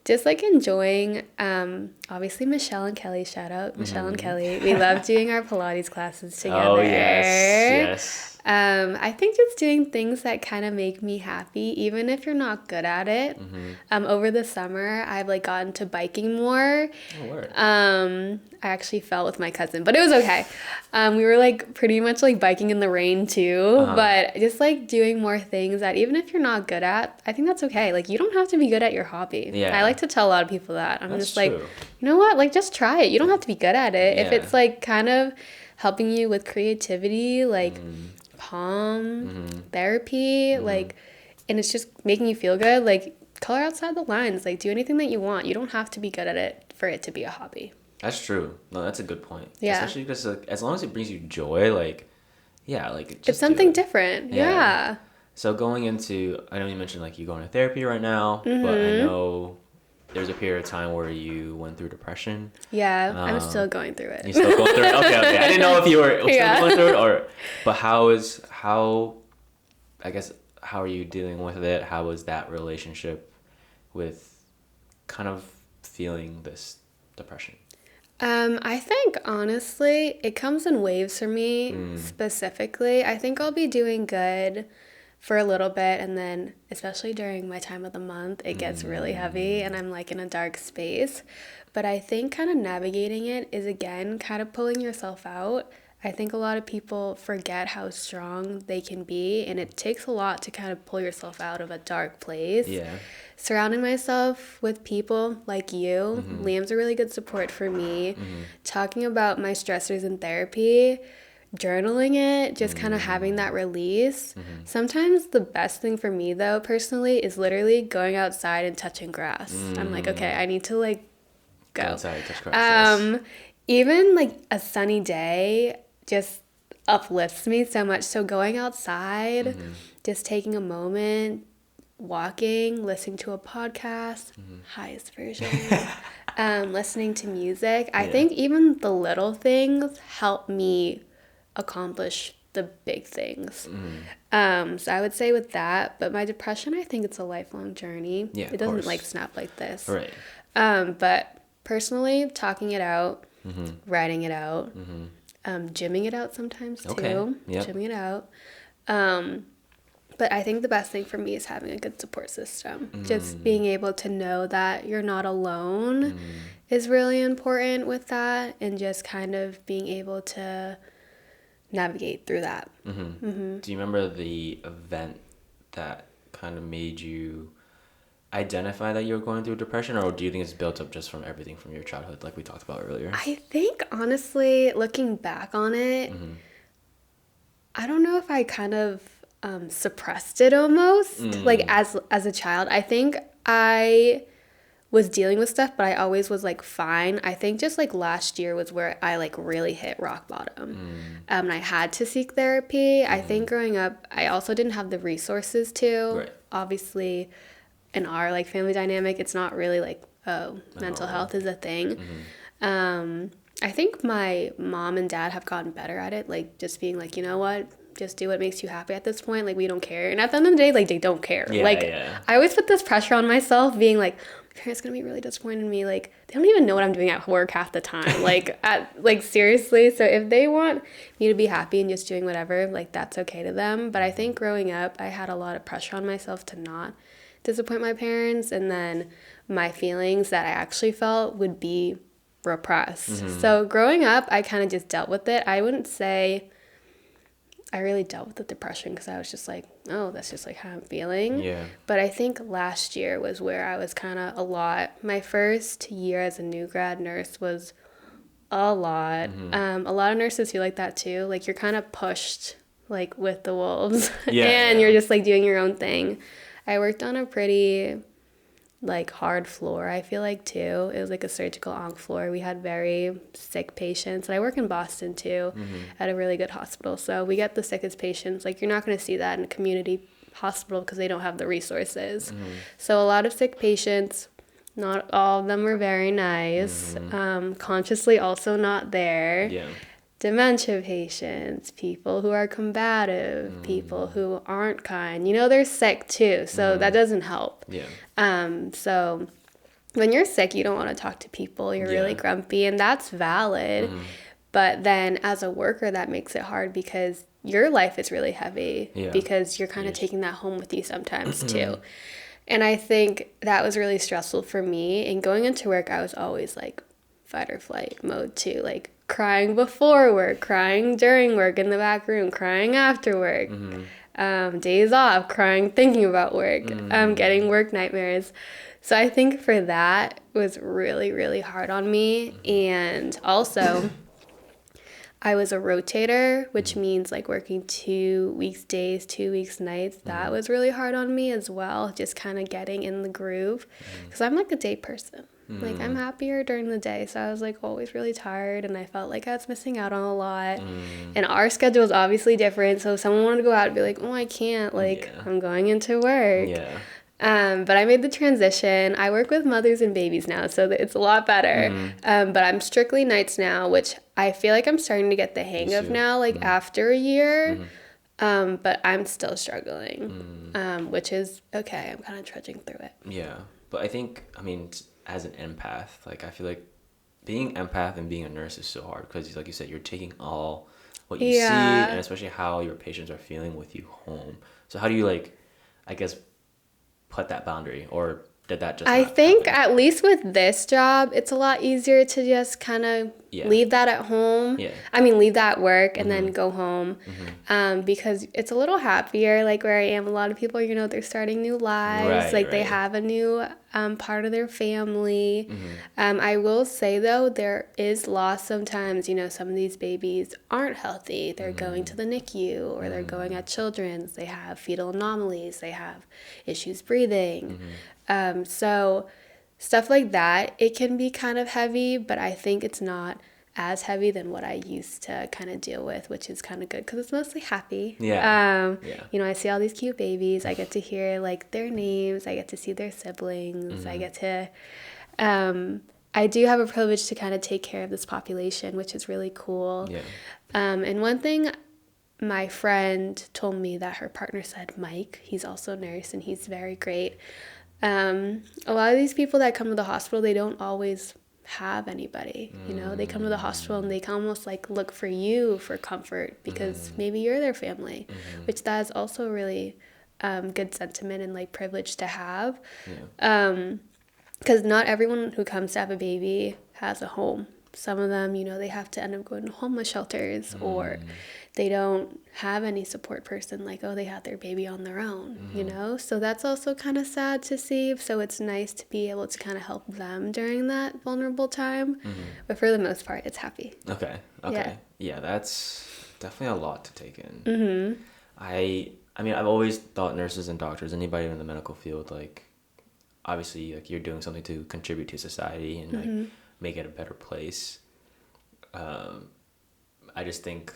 Just like enjoying, obviously Michelle and Kelly, shout out Michelle and Kelly. We love doing our Pilates classes together. Oh, yes. I think just doing things that kind of make me happy, even if you're not good at it. Over the summer, I've like gotten to biking more. Oh, word. I actually fell with my cousin, but it was okay. We were like pretty much like biking in the rain too, but just like doing more things that even if you're not good at, I think that's okay. Like you don't have to be good at your hobby. Yeah. I like to tell a lot of people that. I'm That's just like, true. you know what? Like just try it. You don't have to be good at it. If Yeah. it's like kind of helping you with creativity, like palm therapy, like, and it's just making you feel good, like color outside the lines, like do anything that you want. You don't have to be good at it for it to be a hobby. That's true. No, that's a good point. Yeah. Especially because like, as long as it brings you joy, like, yeah, like just It's something do it. different. Yeah. Yeah. So going into, I know you mentioned like you going to therapy right now, but I know there's a period of time where you went through depression. Yeah, I'm still going through it. You still going through it? Okay. I didn't know if you were still going through it but how are you dealing with it? How was that relationship with kind of feeling this depression? I think honestly, it comes in waves for me specifically. I think I'll be doing good for a little bit, and then especially during my time of the month, it gets really heavy and I'm like in a dark space. But I think kind of navigating it is again kind of pulling yourself out. I think a lot of people forget how strong they can be, and it takes a lot to kind of pull yourself out of a dark place. Yeah. Surrounding myself with people like you. Liam's a really good support for me. Talking about my stressors in therapy, journaling it, just kind of having that release. Sometimes the best thing for me, though, personally, is literally going outside and touching grass. I'm like, okay, I need to like go. Outside, touch grass. Even like a sunny day just uplifts me so much. So going outside, just taking a moment, walking, listening to a podcast, highest version, listening to music. I think even the little things help me accomplish the big things. So I would say with that, but my depression, I think it's a lifelong journey. Yeah, it doesn't like snap like this. Right. But personally, talking it out, writing it out, gymming it out sometimes too. Okay. Yep. Gymming it out. But I think the best thing for me is having a good support system. Just being able to know that you're not alone is really important with that, and just kind of being able to navigate through that. Do you remember the event that kind of made you identify that you were going through depression, or do you think it's built up just from everything from your childhood, like we talked about earlier? I think, honestly, looking back on it, I don't know if I kind of suppressed it almost, like as a child. I think I was dealing with stuff, but I always was like fine. I think just like last year was where I like really hit rock bottom. And I had to seek therapy. I think growing up, I also didn't have the resources to. Right. Obviously, in our like family dynamic, it's not really like, oh, mental health is a thing. I think my mom and dad have gotten better at it, like just being like, you know what, just do what makes you happy at this point. Like, we don't care. And at the end of the day, like, they don't care. I always put this pressure on myself, being like, my parents gonna be really disappointed in me. Like, they don't even know what I'm doing at work half the time. Like seriously. So if they want me to be happy and just doing whatever, like, that's okay to them. But I think growing up, I had a lot of pressure on myself to not disappoint my parents, and then my feelings that I actually felt would be repressed. So growing up, I kind of just dealt with it. I wouldn't say I really dealt with the depression, because I was just like, oh, that's just like how I'm feeling. Yeah. But I think last year was where I was kind of a lot. My first year as a new grad nurse was a lot. A lot of nurses feel like that too. Like, you're kind of pushed like with the wolves, and you're just like doing your own thing. I worked on a pretty like hard floor, I feel like, too. It was like a surgical onc floor. We had very sick patients, and I work in Boston too, at a really good hospital, so we get the sickest patients. Like, you're not going to see that in a community hospital because they don't have the resources. So a lot of sick patients. Not all of them were very nice. Consciously also not there. Dementia patients, people who are combative, people who aren't kind. You know, they're sick too, so that doesn't help. So when you're sick, you don't want to talk to people. You're really grumpy, and that's valid. But then as a worker, that makes it hard, because your life is really heavy, because you're kind of taking that home with you sometimes too. And I think that was really stressful for me. And going into work, I was always like fight or flight mode too, like crying before work, crying during work in the back room, crying after work, days off, crying thinking about work, getting work nightmares. So I think for that was really, really hard on me. And also, I was a rotator, which means like working 2 weeks days, 2 weeks nights. That was really hard on me as well, just kind of getting in the groove, because I'm like a day person. Like, I'm happier during the day, so I was like always really tired, and I felt like I was missing out on a lot. And our schedule is obviously different, so if someone wanted to go out, I'd be like, oh, I can't, like, I'm going into work. But I made the transition. I work with mothers and babies now, so it's a lot better. But I'm strictly nights now, which I feel like I'm starting to get the hang of now, like after a year. But I'm still struggling, which is okay. I'm kind of trudging through it. Yeah. But I think, I mean, as an empath, like, I feel like being empath and being a nurse is so hard, because, like you said, you're taking all what you see, and especially how your patients are feeling with you home. So how do you, like, I guess, put that boundary, or did that just I think happen? At least with this job, it's a lot easier to just kind of leave that at home. I mean, leave that at work and then go home, because it's a little happier. Like, where I am, a lot of people, you know, they're starting new lives. They have a new part of their family. I will say, though, there is loss sometimes. You know, some of these babies aren't healthy. They're going to the NICU, or they're going at Children's. They have fetal anomalies. They have issues breathing. So stuff like that, it can be kind of heavy, but I think it's not as heavy than what I used to kind of deal with, which is kind of good, because it's mostly happy. You know, I see all these cute babies. I get to hear like their names. I get to see their siblings. I get to, I do have a privilege to kind of take care of this population, which is really cool. And one thing my friend told me that her partner said, Mike, he's also a nurse, and he's very great. A lot of these people that come to the hospital, they don't always have anybody. You know, they come to the hospital and they can almost like look for you for comfort because maybe you're their family, which that is also really good sentiment and like privilege to have. Because not everyone who comes to have a baby has a home. Some of them, you know, they have to end up going to homeless shelters, or they don't have any support person, like, oh, they had their baby on their own, you know? So that's also kind of sad to see. So it's nice to be able to kind of help them during that vulnerable time. But for the most part, it's happy. Okay. Yeah, that's definitely a lot to take in. I mean, I've always thought nurses and doctors, anybody in the medical field, like, obviously, like, you're doing something to contribute to society and like make it a better place. I just think,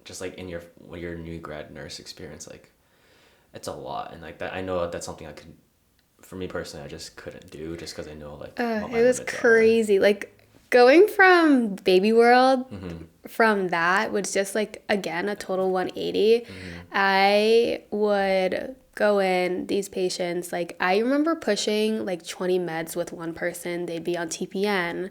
just like in your new grad nurse experience, like, it's a lot, and like that, I know that's something I could, for me personally, I just couldn't do, just because I know like what my it was limits crazy. Like going from baby world, from that was just like, again, a total 180. I would go in these patients, like I remember pushing like 20 meds with one person. They'd be on TPN,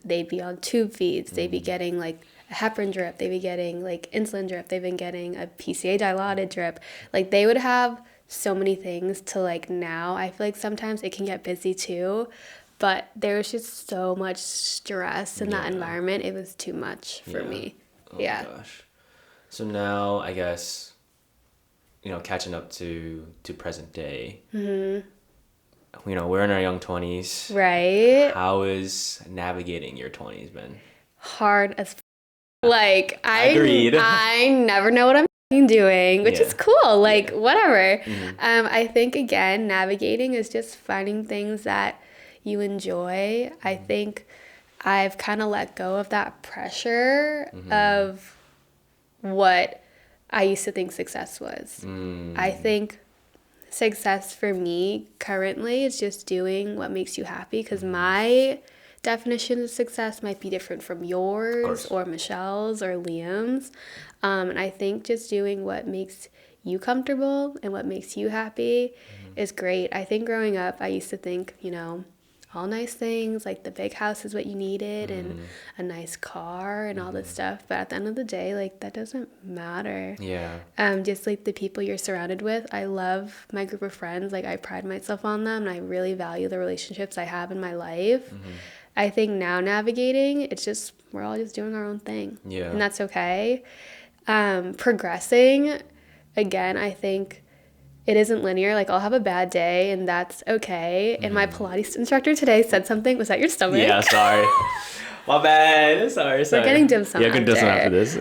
they'd be on tube feeds, they'd be getting like a heparin drip, they'd be getting like insulin drip, they've been getting a PCA dilaudid drip. Like they would have so many things to, like, now I feel like sometimes it can get busy too, but there was just so much stress in that environment. It was too much for me. Oh my gosh. So now I guess, you know, catching up to present day, you know, we're in our young 20s, right? How is navigating your 20s been? Hard as like Agreed. I never know what I'm doing, which is cool, like whatever. I think, again, navigating is just finding things that you enjoy. I think I've kind of let go of that pressure of what I used to think success was. I think success for me currently is just doing what makes you happy, because my definition of success might be different from yours or Michelle's or Liam's. And I think just doing what makes you comfortable and what makes you happy is great. I think growing up, I used to think, you know, all nice things, like the big house is what you needed and a nice car and all this stuff. But at the end of the day, like, that doesn't matter. Just like the people you're surrounded with. I love my group of friends. Like, I pride myself on them, and I really value the relationships I have in my life. I think now navigating, it's just, we're all just doing our own thing. And that's okay. Progressing, again, I think it isn't linear. Like, I'll have a bad day, and that's okay. And my Pilates instructor today said something. Was that your stomach? Yeah, sorry. My bad. Sorry. We're getting dim sum. Yeah, good dim sum after this.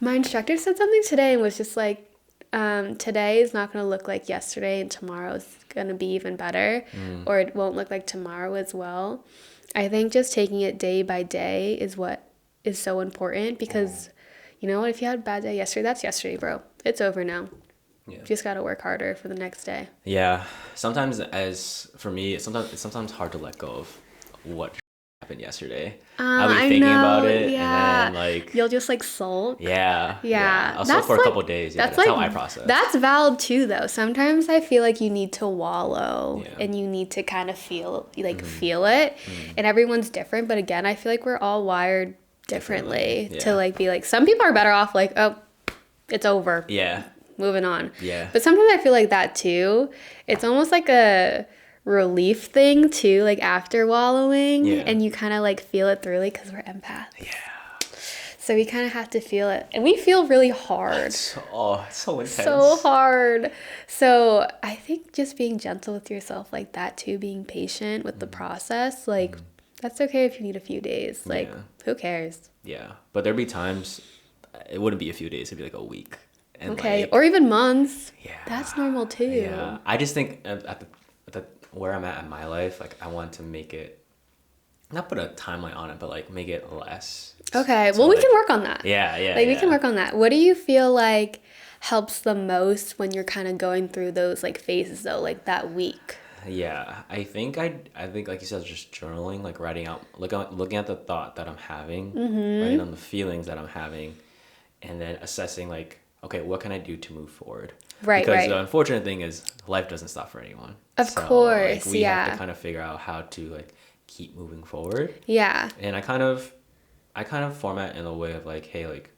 My instructor said something today and was just like, today is not going to look like yesterday, and tomorrow is going to be even better, or it won't look like tomorrow as well. I think just taking it day by day is what is so important, because you know what, if you had a bad day yesterday, that's yesterday, bro. It's over now. You just got to work harder for the next day. Sometimes, as for me, it's sometimes hard to let go of what happened yesterday. I'll be thinking about it, and then like you'll just like sulk. I'll sulk for a couple days. That's how I process. That's valid too, though. Sometimes I feel like you need to wallow and you need to kind of feel it, and everyone's different. But again, I feel like we're all wired differently to like be like, some people are better off like, oh, it's over. Moving on. But sometimes I feel like that too. It's almost like a relief thing too, like after wallowing, and you kind of like feel it through, like, because we're empaths. So we kind of have to feel it, and we feel really hard. It's so intense. So hard. So I think just being gentle with yourself like that too, being patient with the process, like that's okay if you need a few days. Like, who cares? But there'd be times it wouldn't be a few days; it'd be like a week. And like, or even months. That's normal too. I just think at the where I'm at in my life, like, I want to make it, not put a timeline on it, but like make it less. Okay, well, we can work on that. We can work on that. What do you feel like helps the most when you're kind of going through those like phases though, like that week? I think like you said, just journaling, like writing out, looking at the thought that I'm having, writing on the feelings that I'm having, and then assessing like, okay, what can I do to move forward? Because the unfortunate thing is life doesn't stop for anyone. Of course, like, we have to kind of figure out how to like keep moving forward. Yeah. And I kind of format in a way of like, hey, like,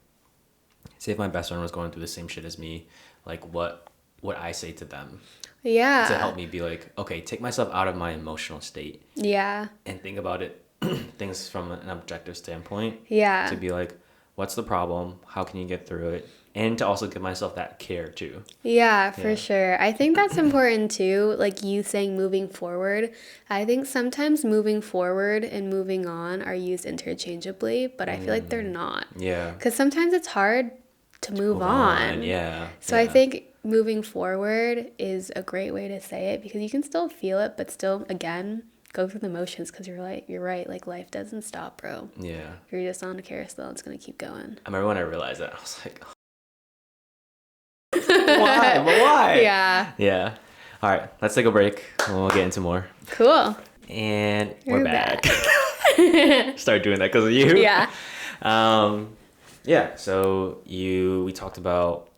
say if my best friend was going through the same shit as me, like what would I say to them? Yeah. To help me be like, okay, take myself out of my emotional state. Yeah. And think about it, things from an objective standpoint. Yeah. To be like, what's the problem? How can you get through it? And to also give myself that care too. Yeah, for sure. I think that's important too. Like you saying moving forward. I think sometimes moving forward and moving on are used interchangeably, but I feel like they're not. Yeah. Because sometimes it's hard to move on. Yeah. So I think moving forward is a great way to say it because you can still feel it, but still, again, go through the motions because you're right. Like life doesn't stop, bro. Yeah. You're just on a carousel. It's going to keep going. I remember when I realized that, I was like, why? But why? Yeah. Yeah. All right, let's take a break. We'll get into more. Cool. And We're we're back. back. Start doing that because of you. Yeah. Yeah. So we talked about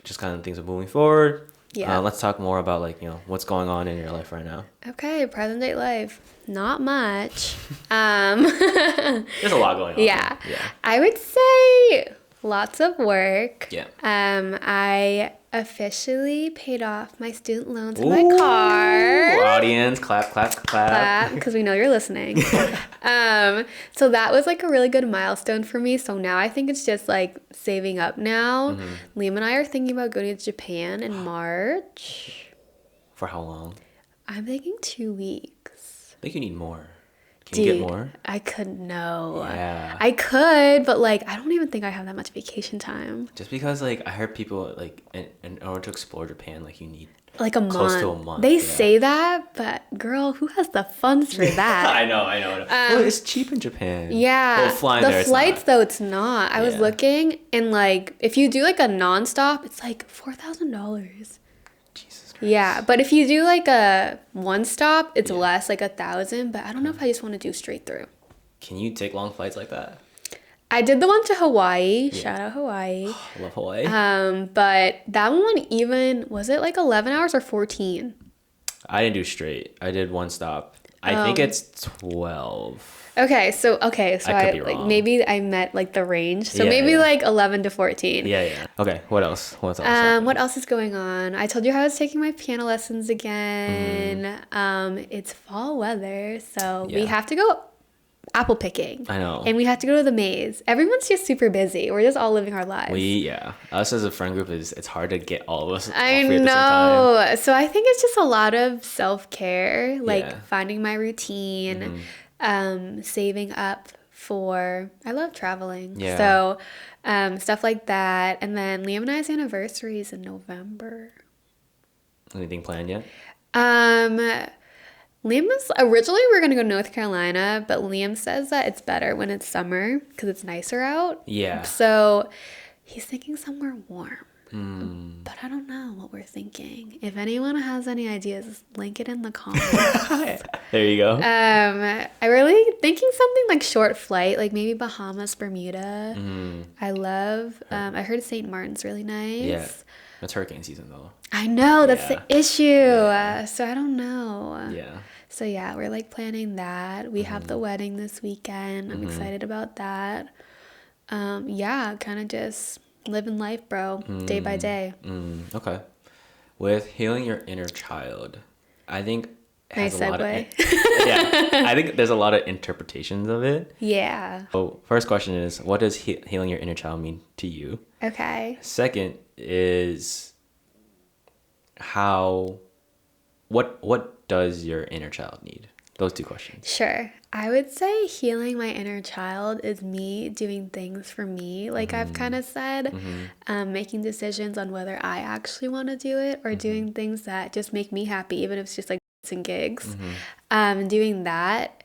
just kind of things of moving forward. Yeah. Let's talk more about like what's going on in your life right now. Okay, present day life. Not much. There's a lot going on. Yeah. Yeah. I would say lots of work. Yeah. I officially paid off my student loans in Ooh, my car. Audience, clap, clap, clap. Because we know you're listening. So that was like a really good milestone for me. So now I think it's just like saving up now. Mm-hmm. Liam and I are thinking about going to Japan in March. For how long? I'm thinking 2 weeks. I think you need more. Can you get more? I could know. Yeah. I could, but like I don't even think I have that much vacation time. Just because like I heard people like in order to explore Japan, like you need Like a close month. to a month. They yeah. say that, but girl, who has the funds for that? I know. Well, it's cheap in Japan. Yeah. Well, flying the there, flights it's though, it's not. I was Yeah. looking and like if you do like a nonstop, it's like $4,000. Jesus Christ. Yeah, but if you do like a one stop, it's less, like 1,000. But I don't know if I just want to do straight through. Can you take long flights like that? I did the one to Hawaii. Shout out Hawaii. I love Hawaii. But that one even was it like 11 hours or 14? I didn't do straight. I did one stop. I think it's 12. Okay, so I could be like wrong. maybe I met like the range. So Yeah, maybe yeah. like 11 to 14. Yeah. Okay, what else? What's else? What else is going on? I told you how I was taking my piano lessons again. It's fall weather, so we Yeah. have to go apple picking. I know. And we have to go to the maze. Everyone's just super busy. We're just all living our lives. Us as a friend group it's hard to get all of us. I all free at the same time. know. So I think it's just a lot of self-care, like Yeah. finding my routine, saving up for, I love traveling. Yeah. So stuff like that. And then Liam and I's anniversary is in November. Anything planned yet? Liam was originally we were gonna go to North Carolina, but Liam says that it's better when it's summer because it's nicer out. Yeah. So he's thinking somewhere warm. But I don't know what we're thinking. If anyone has any ideas, link it in the comments. There you go. I really thinking something like short flight, like maybe Bahamas, Bermuda. I love. I heard St. Martin's really nice. Yeah. It's hurricane season though. I know that's Yeah. the issue. So I don't know. Yeah. So yeah, we're like planning that. We have the wedding this weekend. I'm excited about that. Yeah, kind of just living life, bro, day by day. Okay. With healing your inner child, I think it has Nice a lot of segue. I think there's a lot of interpretations of it. Yeah. So first question is, what does healing your inner child mean to you? Okay. Second is what does your inner child need? Those two questions. Sure. I would say healing my inner child is me doing things for me, like I've kind of said, making decisions on whether I actually want to do it or doing things that just make me happy, even if it's just like and gigs. Doing that.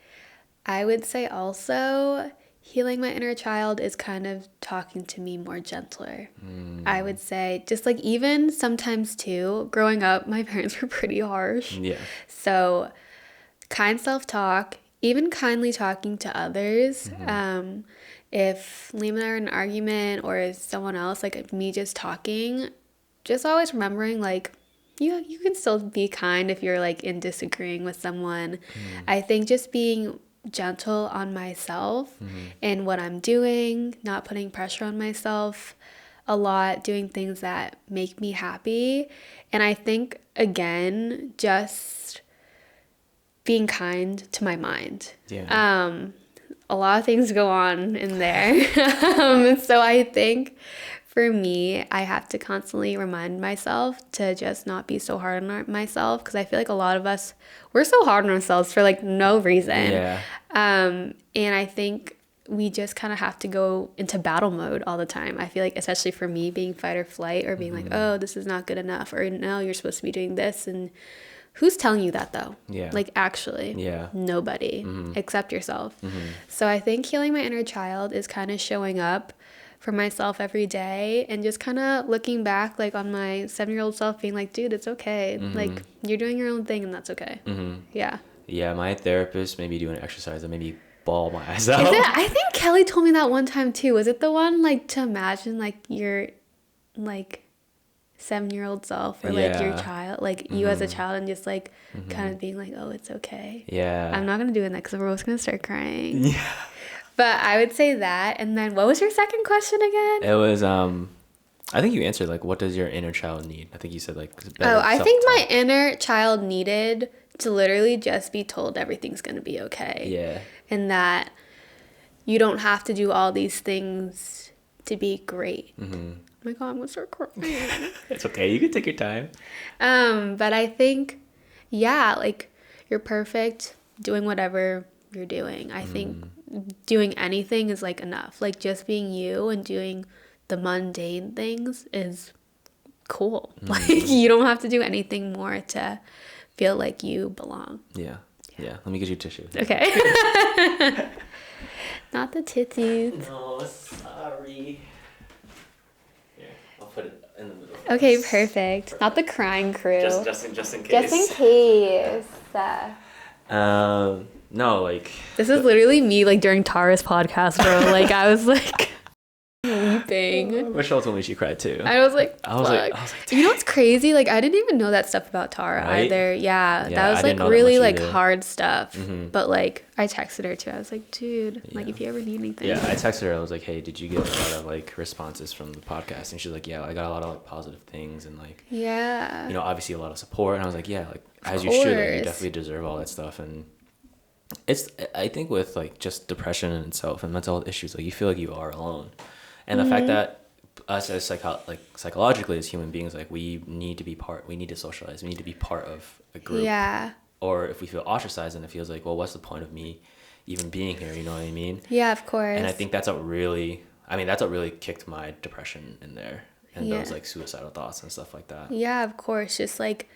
I would say also healing my inner child is kind of talking to me more gentler. I would say just like even sometimes too, growing up, my parents were pretty harsh. Yeah. So kind self-talk, even kindly talking to others. If Liam and I are in an argument or someone else, like me just talking, just always remembering like you can still be kind if you're like in disagreeing with someone. I think just being gentle on myself and what I'm doing, not putting pressure on myself a lot, doing things that make me happy. And I think, again, just being kind to my mind. Yeah. A lot of things go on in there. So I think for me, I have to constantly remind myself to just not be so hard on myself, because I feel like a lot of us, we're so hard on ourselves for like no reason. Yeah. And I think we just kind of have to go into battle mode all the time. I feel like, especially for me, being fight or flight, or being like, oh, this is not good enough, or no, you're supposed to be doing this. And who's telling you that though? Yeah. Like, actually, Yeah. nobody except yourself. So I think healing my inner child is kind of showing up for myself every day and just kind of looking back like on my 7-year-old self, being like, dude, it's okay. Like, you're doing your own thing and that's okay. Yeah. Yeah, my therapist made me do an exercise that made me bawl my eyes out. Is it? I think Kelly told me that one time too. Was it the one like to imagine like your like 7-year-old self, or like your child, like you as a child, and just like kind of being like, oh, it's okay. Yeah. I'm not gonna do it next, because we're both gonna start crying. Yeah. But I would say that. And then what was your second question again? It was I think you answered like, what does your inner child need? I think you said like I think my inner child needed to literally just be told everything's gonna be okay. Yeah. And that you don't have to do all these things to be great. Oh my god, I'm gonna start crying. It's okay, you can take your time. But I think, yeah, like, you're perfect doing whatever you're doing. I think doing anything is like enough. Like, just being you and doing the mundane things is cool. Like, you don't have to do anything more to feel like you belong. Yeah. Let me get you a tissue. Okay. Not the titties. No, sorry. Here, I'll put it in the middle. Okay, perfect. Not the crying crew. Just in case. Just in case. No, like, This is literally me like during Tara's podcast, bro. Like, I was like weeping. Michelle told me she cried too. I was like, I was like, you know what's crazy? Like, I didn't even know that stuff about Tara either. Yeah, that was like really like hard stuff. But like, I texted her too. I was like, dude, like, if you ever need anything. Yeah, I texted her. I was like, hey, did you get a lot of like responses from the podcast? And she's like, yeah, I got a lot of like positive things, and like, yeah, you know, obviously a lot of support. And I was like, yeah, like, as you should. Like, you definitely deserve all that stuff. And it's, I think with like just depression in itself and mental health issues, like, you feel like you are alone. And the fact that us as psychologically as human beings, like, we need to socialize, we need to be part of a group. Yeah. Or if we feel ostracized, and it feels like, well, what's the point of me even being here? You know what I mean? Yeah, of course. And I think that's what really kicked my depression in there, and those like suicidal thoughts and stuff like that. Yeah, of course. Just like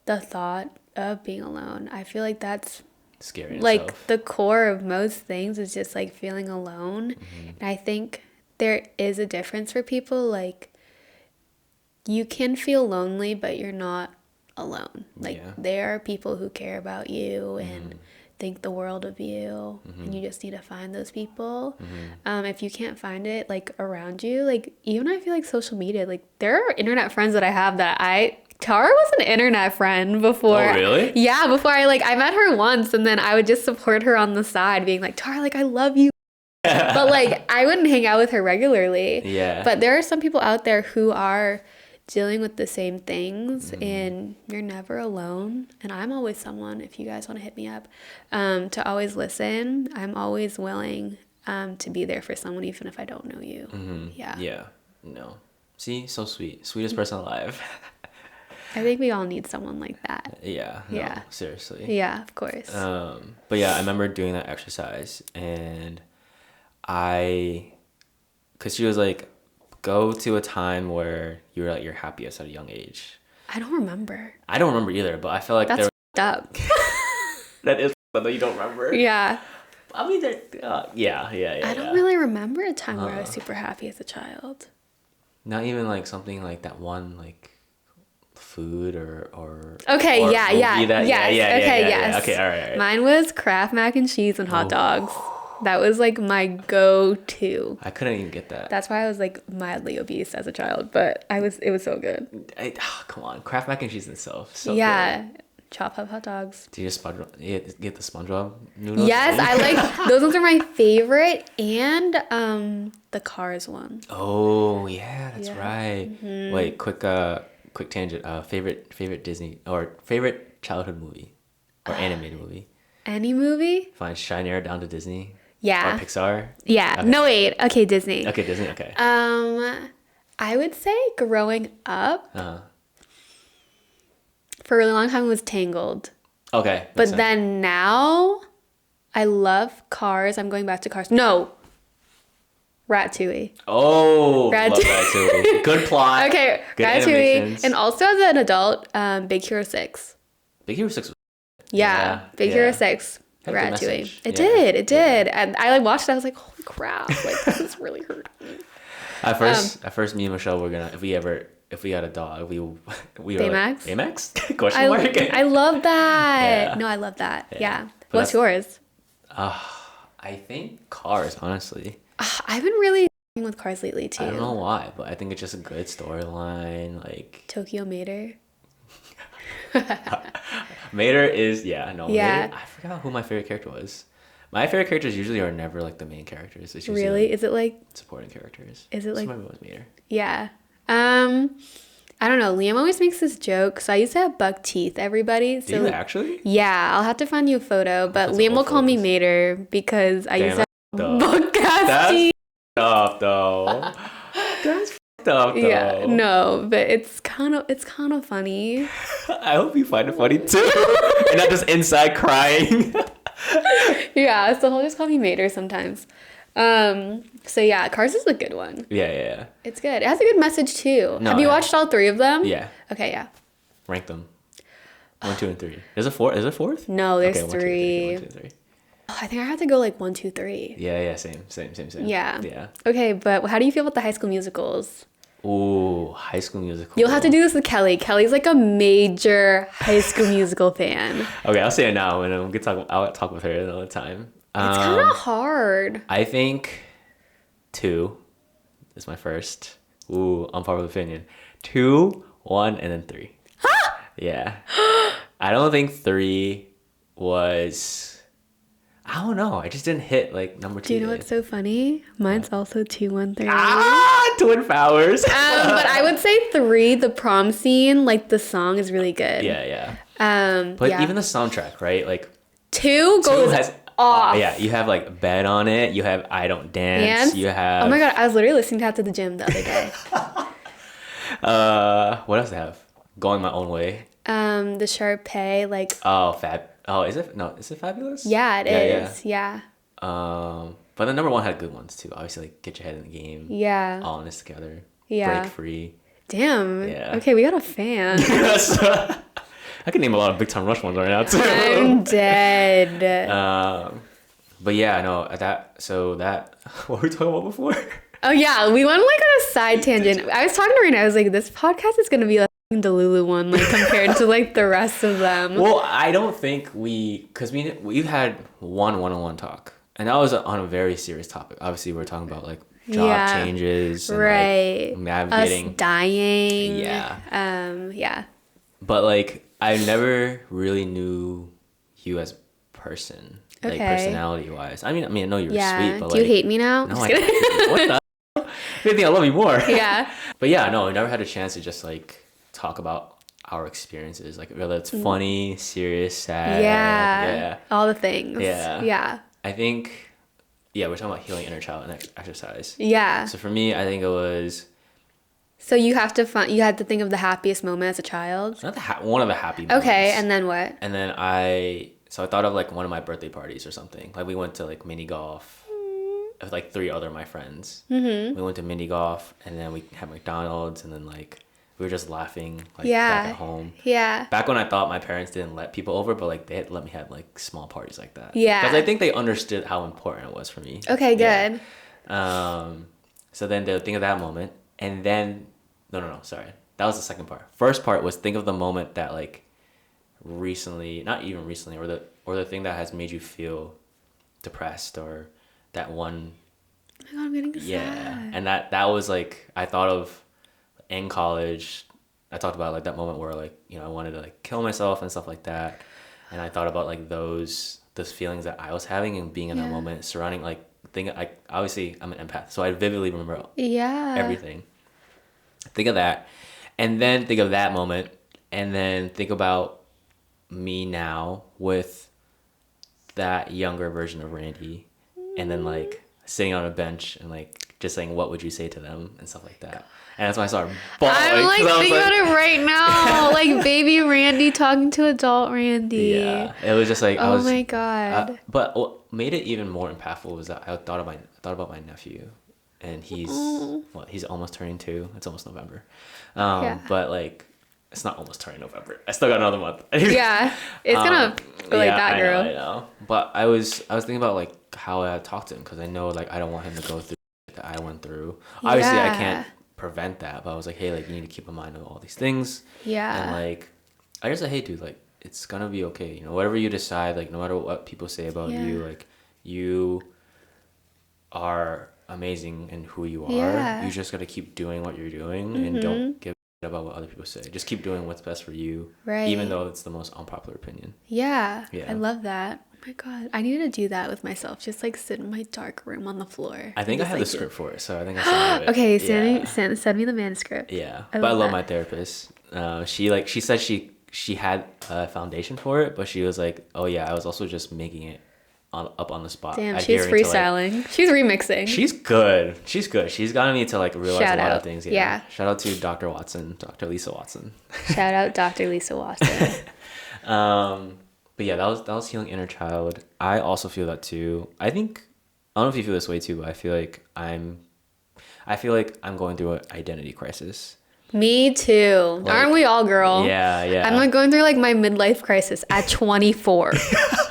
the thought of being alone. I feel like that's scary. Like, the core of most things is just like feeling alone. And I think there is a difference for people. Like, you can feel lonely, but you're not alone. Like, there are people who care about you and think the world of you, and you just need to find those people. If you can't find it like around you, like, even I feel like social media, like, there are internet friends that I have that Tara was an internet friend before. Oh, really? Yeah, before I met her once, and then I would just support her on the side, being like, Tara, like, I love you. But like, I wouldn't hang out with her regularly. Yeah. But there are some people out there who are dealing with the same things, and you're never alone. And I'm always someone, if you guys want to hit me up, to always listen. I'm always willing to be there for someone, even if I don't know you. Yeah. No. See, so sweet. Sweetest person alive. I think we all need someone like that. Yeah. No, seriously. Yeah, of course. But yeah, I remember doing that exercise, and because she was like, go to a time where you were at your happiest at a young age. I don't remember. I don't remember either, but I feel like that's up. That is that you don't remember. Yeah. I mean, yeah. I don't really remember a time where I was super happy as a child. Not even like something like that one like food or okay, or yeah. Okay, all right. Mine was Kraft mac and cheese and hot dogs. That was like my go-to. I couldn't even get that. That's why I was like mildly obese as a child, but it was so good. Come on, Kraft mac and cheese itself. So Yeah. good. Chop up hot dogs. Do you get the SpongeBob noodles? Yes, I like those ones are my favorite, and the Cars one. Oh yeah, that's Yeah. right. Mm-hmm. Wait, quick tangent. Favorite Disney or favorite childhood movie or animated movie. Any movie? Fine, Shine Air down to Disney. Yeah. Or Pixar. Yeah. Okay. No, wait. Okay, Disney. Okay, Disney. Okay. I would say growing up Uh-huh. for a really long time was Tangled. Okay. But then now I love Cars. I'm going back to Cars. No. Ratatouille. Oh, love Ratatouille. Ratatouille. Good plot. Okay, Good Ratatouille. animations. And also as an adult, Big Hero 6. Big Hero 6 was Yeah, Big Hero 6. Had a good Ratatouille. message. It Yeah. did. It did. And I like watched it. I was like, holy crap. Like, this is really hurting me. At first, me and Michelle were gonna, if we had a dog, we were Baymax? like, Baymax? Question mark? I love that. Yeah. No, I love that. Yeah. But What's yours? I think Cars, honestly. I've been really with Cars lately too. I don't know why, but I think it's just a good storyline. Like Tokyo Mater. Mater is Mater, I forgot who my favorite character was. My favorite characters usually are never like the main characters. It's usually Really? Is it like supporting characters. Is it like maybe it was Mater? Yeah. I don't know. Liam always makes this joke. So I used to have buck teeth, everybody. So Do you actually? yeah, I'll have to find you a photo. But That's Liam will old call me photos. Mater because I used to Damn, have buck ass That's teeth. up though. That's up though. Yeah, no, but it's kind of funny. I hope you find it funny too, and not just inside crying. Yeah, so he'll just call me Mater sometimes. So yeah, Cars is a good one. Yeah. It's good. It has a good message too. No, Have you watched all three of them? Yeah. Okay, yeah. Rank them. 1, 2, and 3. Is it 4? Is it 4th? No, there's Okay, 1, 2, 3. 1, 2, 3. Oh, I think I have to go like 1, 2, 3. Yeah. Same. Yeah. Okay, but how do you feel about the High School Musicals? Ooh, High School Musical. You'll have to do this with Kelly. Kelly's like a major High School Musical fan. Okay, I'll say it now, and I'll talk with her another time. It's kind of hard. I think 2 is my first. Ooh, unpopular opinion. 2, 1, and then 3. Yeah. I don't think 3 was. I don't know. I just didn't hit like number 2. Do you know what's so funny? Mine's also 2, 1, 3. Twin powers. But I would say 3, the prom scene, like the song is really good. Yeah. But yeah. even the soundtrack, right? Like 2 goes has off. yeah, you have like Bed on it. You have I Don't Dance. Dance? You have. Oh my god, I was literally listening to that to the gym the other day. What else do I have? Going My Own Way. The Sharpay, like Oh, Fab. Oh, is it? No, is it Fabulous? yeah, it is. Yeah. But the number 1 had good ones too. Obviously, like Get Your Head in the Game. Yeah. All in This Together. Yeah. Break Free. Damn. Yeah. Okay, we got a fan. Yes. I can name a lot of Big Time Rush ones right now too. I'm dead. But yeah, no, what were we talking about before? Oh yeah, we went like on a side tangent. I was talking to Rena. I was like, this podcast is gonna be like the Lulu one, like compared to like the rest of them. Well, I don't think because we've had one-on-one talk, and that was on a very serious topic. Obviously, we're talking about like job changes, and, right? Like, navigating us dying. Yeah. Yeah. But like, I never really knew you as a person, like personality wise. I mean, I know you were sweet, but do you like, hate me now? no, I don't. What the? I think I love you more. Yeah. But yeah, no, I never had a chance to just like talk about our experiences, like whether it's funny, serious, sad. Yeah. All the things. Yeah. I think, we're talking about healing inner child and exercise. Yeah. So for me, I think it was. So you had to think of the happiest moment as a child. Not one of the happy moments. Okay, and then what? And then I thought of like one of my birthday parties or something. Like we went to like mini golf with like 3 other of my friends. Mm-hmm. We went to mini golf, and then we had McDonald's, and then like we were just laughing like back at home. Yeah. Back when I thought my parents didn't let people over, but like they had let me have like small parties like that. Yeah. Because I think they understood how important it was for me. Okay, good. Yeah. So then they'll think of that moment, and then no, sorry, that was the second part. First part was think of the moment that like recently, not even recently, or the thing that has made you feel depressed or that one. Oh my God, I'm getting Yeah, sad. and that was like I thought of in college. I talked about like that moment where like I wanted to like kill myself and stuff like that, and I thought about like those feelings that I was having and being in that Yeah. moment, surrounding like obviously I'm an empath, so I vividly remember Yeah. everything. Think of that, and then think of that moment, and then think about me now with that younger version of Randy, and then like sitting on a bench and like just saying what would you say to them and stuff like that. And that's when I started bawling. I'm like 'cause I was thinking like- about it right now. Like baby Randy talking to adult Randy. Yeah, it was just like I Oh was. my God. But what made it even more impactful was that I thought about my nephew, and he's almost turning 2. It's almost November, Yeah. but like it's not almost turning November. I still got another month. Yeah. It's gonna go like Yeah, that, girl. I know. But I was thinking about like how I talked to him, because I know like I don't want him to go through that I went through. Obviously, I Yeah. can't prevent that, but I was like, hey, like you need to keep in mind of all these things. Yeah. And like I just said, hey, dude, like it's gonna be okay. Whatever you decide, like no matter what people say about Yeah. you, like you are amazing in who you are. Yeah. You just gotta keep doing what you're doing and don't give a about what other people say. Just keep doing what's best for you, Right. even though it's the most unpopular opinion. Yeah. Yeah. I love that. Oh my God. I need to do that with myself. Just like sit in my dark room on the floor. I think and I just, have like, the script for it, so I think I sent you it. Okay, Yeah. send me the manuscript. Yeah, I but I love love that. my therapist. She said she had a foundation for it, but she was like, oh yeah, I was also just making it up on the spot. Damn, she's adhering to, like- freestyling. She's remixing. She's good. She's good. She's gotten me to like realize Shout a lot out. of things. Yeah. Shout out to Dr. Watson, Dr. Lisa Watson. Shout out Dr. Lisa Watson. But yeah, that was healing inner child. I also feel that too. I don't know if you feel this way too, but I feel like I'm going through an identity crisis. Me too. Like, Aren't we all, girl? Yeah, yeah. I'm like going through like my midlife crisis at 24.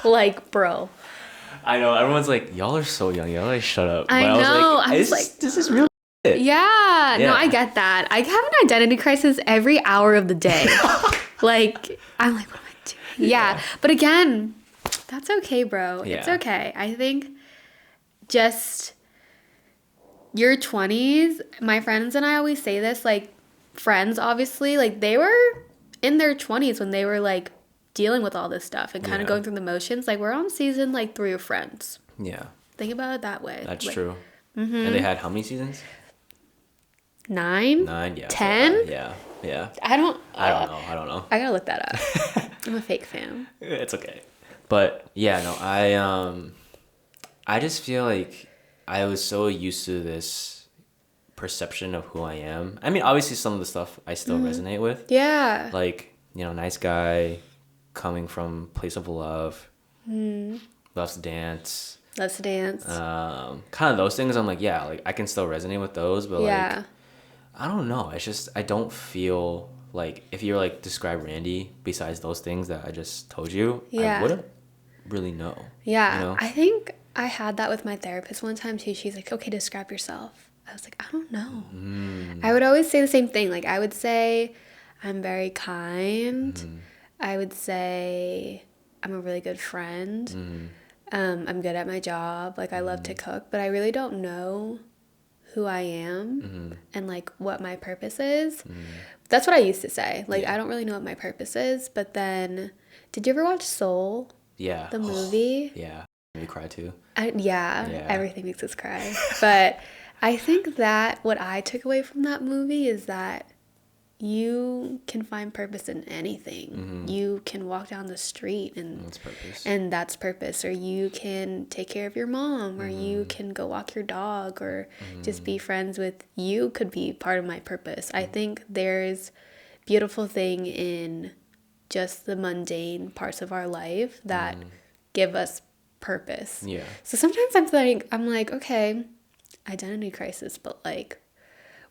Like, bro. I know everyone's like, y'all are so young. Y'all like shut up. I But know. I was like, this is real. Yeah. No, Yeah. I get that. I have an identity crisis every hour of the day. Like, I'm like, what am I doing? Yeah. But again, that's okay, bro. It's Yeah. okay. I think just your 20s, my friends and I always say this, like, friends, obviously, like, they were in their 20s when they were, like, dealing with all this stuff and kind of Yeah. going through the motions. Like, we're on season, like, 3 of Friends. Yeah, Think about it that way. that's Like, true. And they had how many seasons? 9? 9. Yeah. 10? Yeah. Yeah. I don't know. I don't know. I gotta look that up. I'm a fake fan. It's okay. But yeah, no, I just feel like I was so used to this perception of who I am. I mean, obviously some of the stuff I still resonate with. Yeah. Like, nice guy, coming from place of love, loves to dance. Let's dance. Kind of those things. I'm like, yeah, like I can still resonate with those, but yeah. like, I don't know. It's just I don't feel like if you're like describe Randy besides those things that I just told you, Yeah. I wouldn't really know. Yeah. You know? I think I had that with my therapist one time too. She's like, okay, describe yourself. I was like, I don't know. I would always say the same thing. Like, I would say I'm very kind. I would say I'm a really good friend. I'm good at my job. Like, I love to cook, but I really don't know who I am and like what my purpose is. That's what I used to say. Like, I don't really know what my purpose is. But then, did you ever watch Soul, Yeah. the movie? Yeah. You cry too. Yeah, everything makes us cry. But I think that what I took away from that movie is that you can find purpose in anything. You can walk down the street and That's purpose. and that's purpose, or you can take care of your mom, or you can go walk your dog, or just be friends with you could be part of my purpose. I think there's beautiful thing in just the mundane parts of our life that give us purpose. Yeah. So sometimes I'm like, okay, identity crisis, but like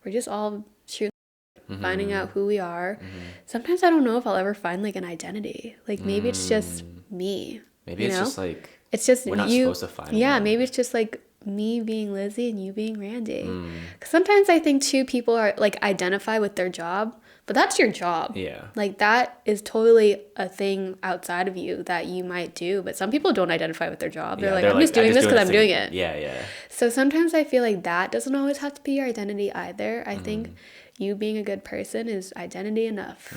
we're just all finding out who we are. Sometimes I don't know if I'll ever find like an identity. Like maybe it's just me. Maybe you it's know? just like It's just we're not you. supposed to find Yeah, one. maybe it's just like me being Lizzy and you being Randy. Because sometimes I think two people are like identify with their job, but that's your job. Yeah. Like that is totally a thing outside of you that you might do, but some people don't identify with their job. They're like, I'm just doing this because I'm doing it. Yeah, yeah. So sometimes I feel like that doesn't always have to be your identity either. I think you being a good person is identity enough.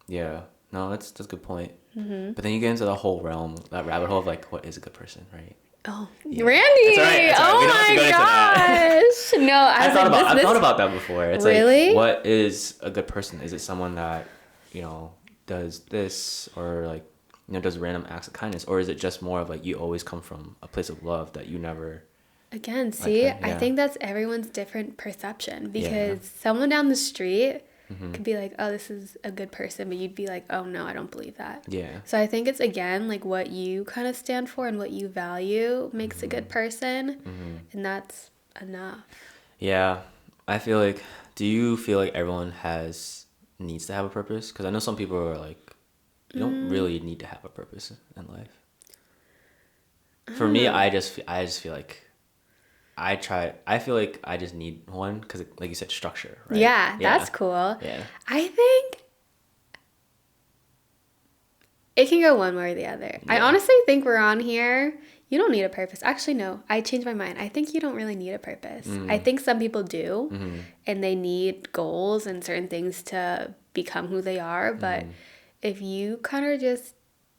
Yeah. No, that's a good point. But then you get into the whole realm, that rabbit hole of like, what is a good person, right? Oh, Yeah. Randy! It's all right. Oh my gosh! No, I've thought about that before. It's really? like, what is a good person? Is it someone that, you know, does this or like, you know, does random acts of kindness, or is it just more of like you always come from a place of love that you never? Again, see, yeah. I think that's everyone's different perception because someone down the street could be like, oh, this is a good person, but you'd be like, oh no, I don't believe that. Yeah. So I think it's again like what you kind of stand for and what you value makes a good person, and that's enough. Yeah, I feel like. Do you feel like everyone needs to have a purpose? Because I know some people are like, you don't really need to have a purpose in life. For me, I just feel like I feel like I just need one because, like you said, structure, right? Yeah, that's cool. Yeah. I think it can go one way or the other. Yeah. I honestly think we're on here. You don't need a purpose. Actually, no. I changed my mind. I think you don't really need a purpose. I think some people do, and they need goals and certain things to become who they are. But if you kind of just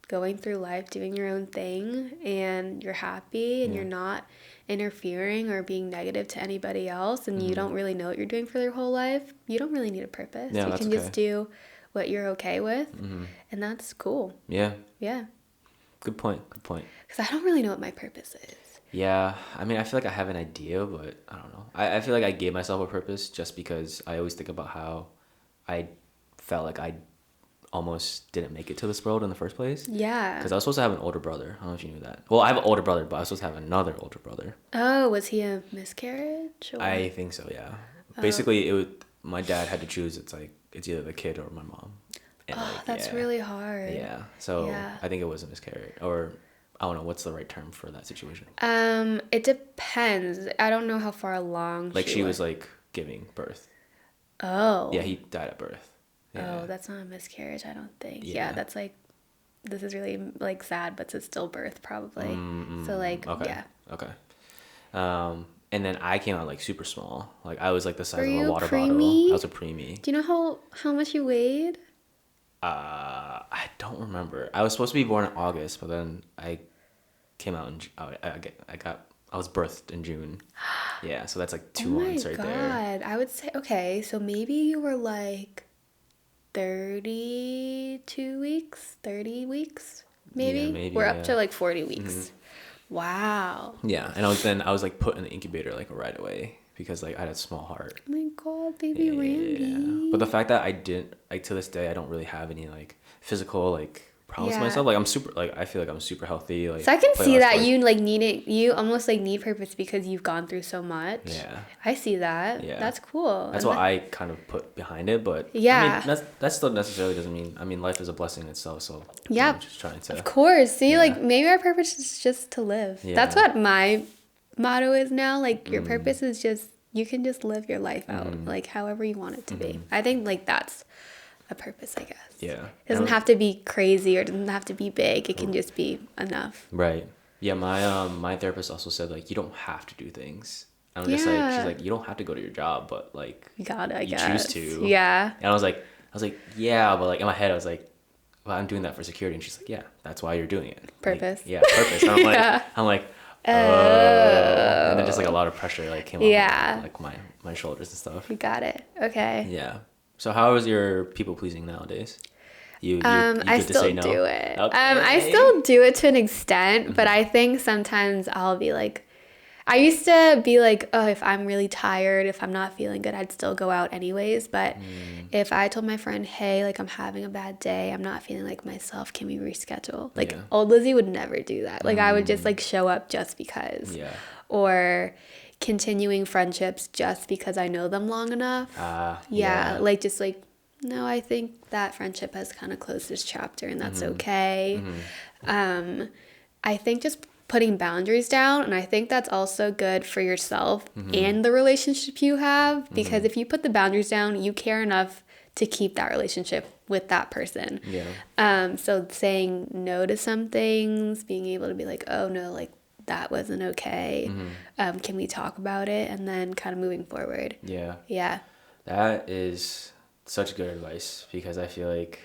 going through life doing your own thing and you're happy and you're not interfering or being negative to anybody else and you don't really know what you're doing for their whole life, you don't really need a purpose. Yeah, you can just do what you're okay with, and that's cool. Yeah. Yeah. Good point. Because I don't really know what my purpose is. Yeah, I mean, I feel like I have an idea, but I don't know. I feel like I gave myself a purpose just because I always think about how I felt like I almost didn't make it to this world in the first place. Yeah. Because I was supposed to have an older brother. I don't know if you knew that. Well, I have an older brother, but I was supposed to have another older brother. Oh, was he a miscarriage? Or? I think so, yeah. Basically, my dad had to choose. It's like, it's either the kid or my mom. And that's really hard. Yeah. So I think it was a miscarriage. Or I don't know, what's the right term for that situation? It depends. I don't know how far along like she was like giving birth. Oh. Yeah, he died at birth. Yeah. Oh, that's not a miscarriage, I don't think. Yeah, that's like, this is really like sad, but it's a stillbirth probably. So like, okay. yeah. Okay. And then I came out like super small. Like I was like the size of a water preemie? bottle. I was a preemie. Do you know how much you weighed? I don't remember. I was supposed to be born in August, but then I came out in I was birthed in June. Yeah, so that's like 2 months right there. Oh my God. I would say, okay, so maybe you were like 32 weeks, 30 weeks, maybe? Yeah, maybe, We're up to like 40 weeks. Wow. Yeah, and I was like put in the incubator like right away because like I had a small heart. Oh my God, baby Randy. Yeah. But the fact that I didn't, like to this day, I don't really have any like physical like problems with myself. Like I'm super, like I feel like I'm super healthy. Like so I can see that you like you almost like need purpose because you've gone through so much. Yeah. I see that. Yeah. That's cool. That's what I kind of put behind it, but yeah. I mean, that still necessarily doesn't mean, I mean, life is a blessing in itself, so yeah. I'm just trying to. Of course. See, like maybe our purpose is just to live. Yeah. That's what my motto is now. Like your purpose is just, you can just live your life out like however you want it to be. I think like that's a purpose, I guess. Yeah. It doesn't have to be crazy or it doesn't have to be big. It can just be enough. Right. Yeah, my therapist also said like you don't have to do things. And I'm just like, she's like, you don't have to go to your job, but like you gotta, I guess. choose to. Yeah. And I was like, yeah, but like in my head I was like, well, I'm doing that for security, and she's like, yeah, that's why you're doing it. Purpose. Like, yeah, purpose. And I'm like, oh. And then just like a lot of pressure like came off like my shoulders and stuff. You got it. Okay. Yeah. So how is your people pleasing nowadays? You I get to say no? still do it. Okay. I still do it to an extent, but I think sometimes I'll be like, I used to be like, oh, if I'm really tired, if I'm not feeling good, I'd still go out anyways. But if I told my friend, hey, like I'm having a bad day, I'm not feeling like myself, can we reschedule? Like old Lizzy would never do that. Like I would just like show up just because. Yeah. Or continuing friendships just because I know them long enough. Yeah. Like just like, no, I think that friendship has kind of closed this chapter and that's okay. I think just putting boundaries down. And I think that's also good for yourself and the relationship you have, because if you put the boundaries down, you care enough to keep that relationship with that person. Yeah. So saying no to some things, being able to be like, oh no, like that wasn't okay. Can we talk about it? And then kind of moving forward. Yeah. Yeah. That is such good advice, because I feel like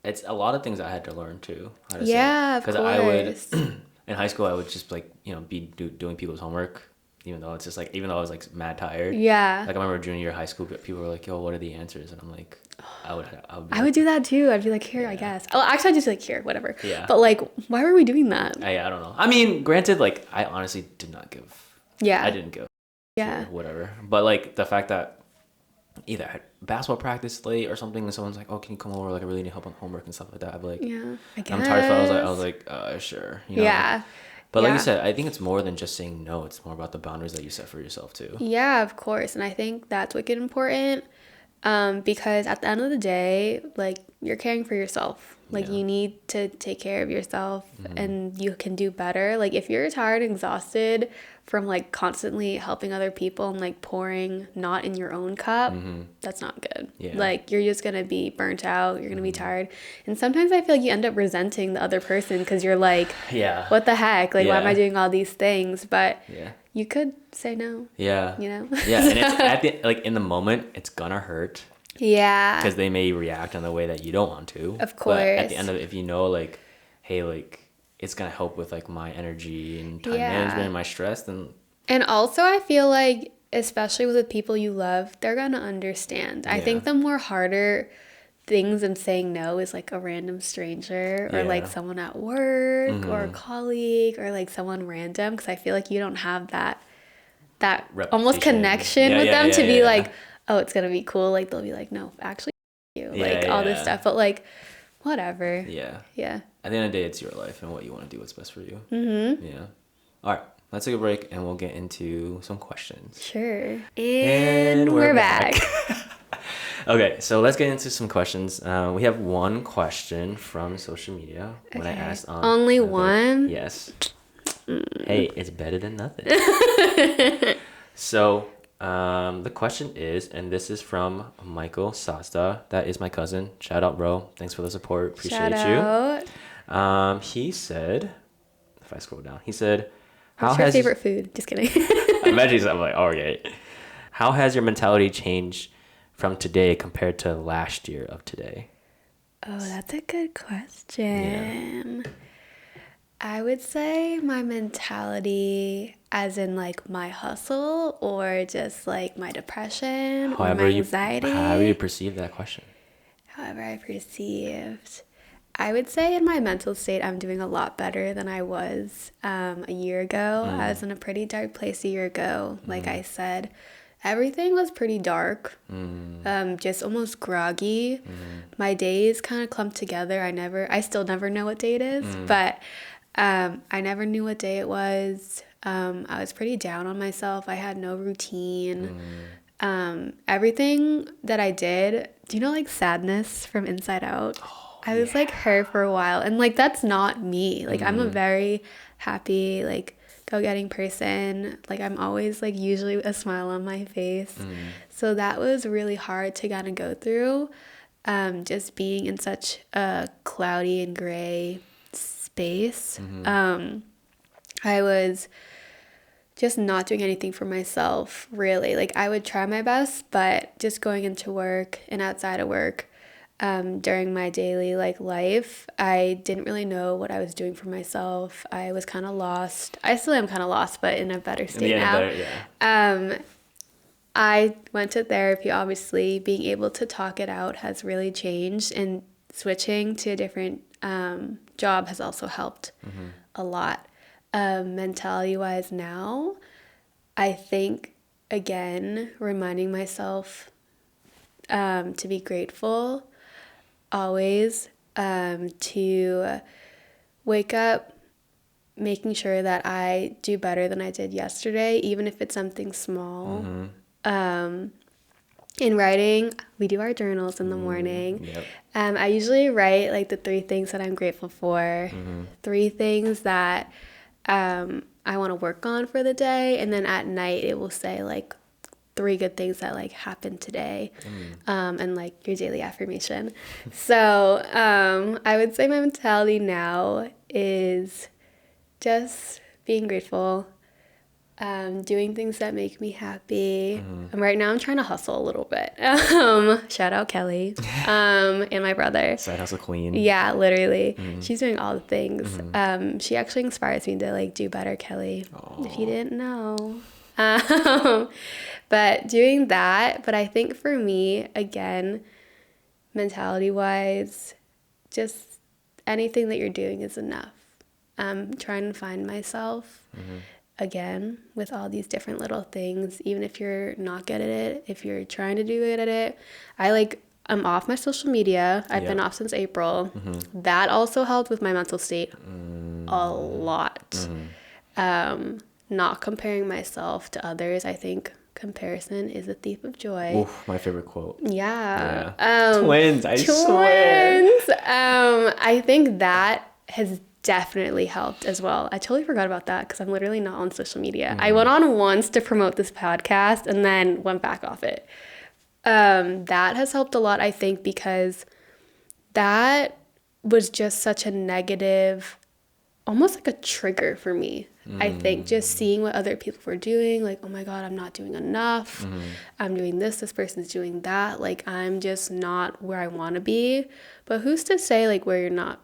it's a lot of things I had to learn too. How to Yeah, of because course. I would in high school I would just like be doing people's homework, even though I was like mad tired. Yeah. Like I remember junior year of high school, people were like, "Yo, what are the answers?" And I'm like, I would I would do that too. I'd be like, here, I guess. Oh, actually, I'd just be like, here, whatever. Yeah. But like, why were we doing that? I don't know. I mean, granted, like I honestly did not give. Yeah. I didn't give. Yeah. Whatever. But like the fact that either I had basketball practice late or something, and someone's like, "Oh, can you come over? Like, I really need help on homework and stuff like that." I'd be like, Yeah, I guess. I'm tired. So I was like, sure. You know? Yeah. But like you said, I think it's more than just saying no. It's more about the boundaries that you set for yourself too. Yeah, of course. And I think that's wicked important, because at the end of the day, like, you're caring for yourself. Like, you need to take care of yourself, and you can do better. Like, if you're tired and exhausted from like constantly helping other people and like pouring not in your own cup, that's not good. Yeah. Like, you're just gonna be burnt out, you're gonna be tired, and sometimes I feel like you end up resenting the other person because you're like, Yeah. what the heck, like, why am Yeah. I doing all these things? But Yeah. you could say no. Yeah. You know? Yeah, and it's at the like in the moment, it's gonna hurt Yeah. because they may react in a way that you don't want to. Of But at the course. end of it, if you know, like, hey, like it's gonna help with like my energy and time Yeah. management and my stress, then And also, I feel like, especially with the people you love, they're gonna understand. I think the more harder things than saying no is like a random stranger or like someone at work or a colleague or like someone random, because I feel like you don't have that almost Reputation. connection Yeah, with yeah, them yeah, to be yeah. like, oh, it's gonna be cool. Like, they'll be like, no, actually, you like all this Yeah. stuff, but like, whatever. yeah. Yeah. At the end of the day, it's your life and what you want to do, what's best for you. Yeah. All right, let's take a break and we'll get into some questions. Sure. And we're back. Okay, so let's get into some questions. We have one question from social media. When I asked on Only one? Yes. Hey, it's better than nothing. So the question is, and this is from Michael Sasta. That is my cousin. Shout out, bro. Thanks for the support. Appreciate Shout out. He said, if I scroll down, he said, What's your favorite food? Just kidding. Imagine I'm like, oh, okay. How has your mentality changed from today compared to last year of today? Oh, that's a good question. I would say my mentality, as in like my hustle, or just like my depression or my anxiety. However you perceive that question. However I perceived. I would say in my mental state, I'm doing a lot better than I was a year ago. I was in a pretty dark place a year ago. Like I said, everything was pretty dark, just almost groggy. My days kind of clumped together. I still never know what day it is, but I never knew what day it was. I was pretty down on myself. I had no routine. Everything that I did, do you know like Sadness from Inside Out? I was like her for a while, and like that's not me. Like I'm a very happy, like go-getting person. Like I'm always like usually a smile on my face. So that was really hard to kind of go through, just being in such a cloudy and gray space. I was just not doing anything for myself, really. Like I would try my best, but just going into work and outside of work, during my daily like life, I didn't really know what I was doing for myself. I was kind of lost. I still am kind of lost, but in a better state now. I went to therapy. Obviously, being able to talk it out has really changed, and switching to a different job has also helped a lot. Mentality wise now, I think, again, reminding myself to be grateful always, to wake up making sure that I do better than I did yesterday, even if it's something small. In writing, we do our journals in the morning. I usually write like the 3 things that I'm grateful for, 3 things that I want to work on for the day. And then at night, it will say like 3 good things that like happened today, and like your daily affirmation. So I would say my mentality now is just being grateful, doing things that make me happy. Right now I'm trying to hustle a little bit. Shout out Kelly, and my brother. Side hustle queen. Yeah, literally. She's doing all the things. She actually inspires me to like do better, Kelly. Aww. If you didn't know. But doing that, but I think for me, again, mentality wise, just anything that you're doing is enough. Trying to find myself again with all these different little things, even if you're not good at it, if you're trying to do good at it. I'm off my social media. I've been off since April. That also helped with my mental state a lot. Not comparing myself to others. I think comparison is a thief of joy. Oof, my favorite quote. Yeah. Twins, I swear. I think that has definitely helped as well. I totally forgot about that because I'm literally not on social media. I went on once to promote this podcast and then went back off it. That has helped a lot, I think, because that was just such a negative, almost like a trigger for me. I think just seeing what other people were doing, like, oh my God, I'm not doing enough. I'm doing this person's doing that. Like, I'm just not where I want to be. But who's to say, like, where you're not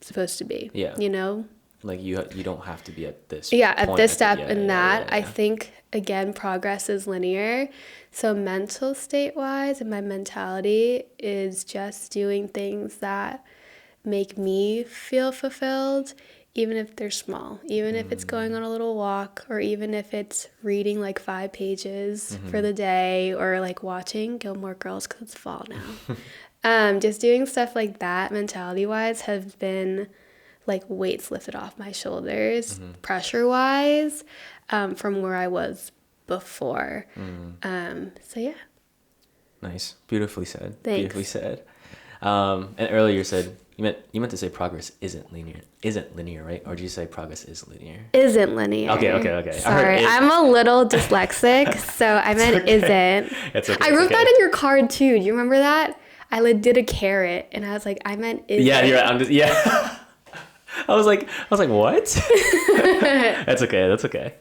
supposed to be? Yeah. You know? Like, you don't have to be at this at point, this step in that. Yeah. I think, again, progress is linear. So mental state-wise and my mentality is just doing things that make me feel fulfilled, even if they're small, even if it's going on a little walk, or even if it's reading like 5 pages for the day, or like watching Gilmore Girls because it's fall now. Just doing stuff like that mentality-wise has been like weights lifted off my shoulders, pressure-wise, from where I was before. So yeah. Nice. Beautifully said. Thanks. Beautifully said. And earlier you said, you meant to say progress isn't linear, right? Or did you say progress is linear? Isn't linear. Okay. Sorry, I'm a little dyslexic, so I meant isn't. It's okay. I wrote that in your card too. Do you remember that? I did a carrot, and I was like, I meant isn't. Yeah, you're right. I was like, what? That's okay.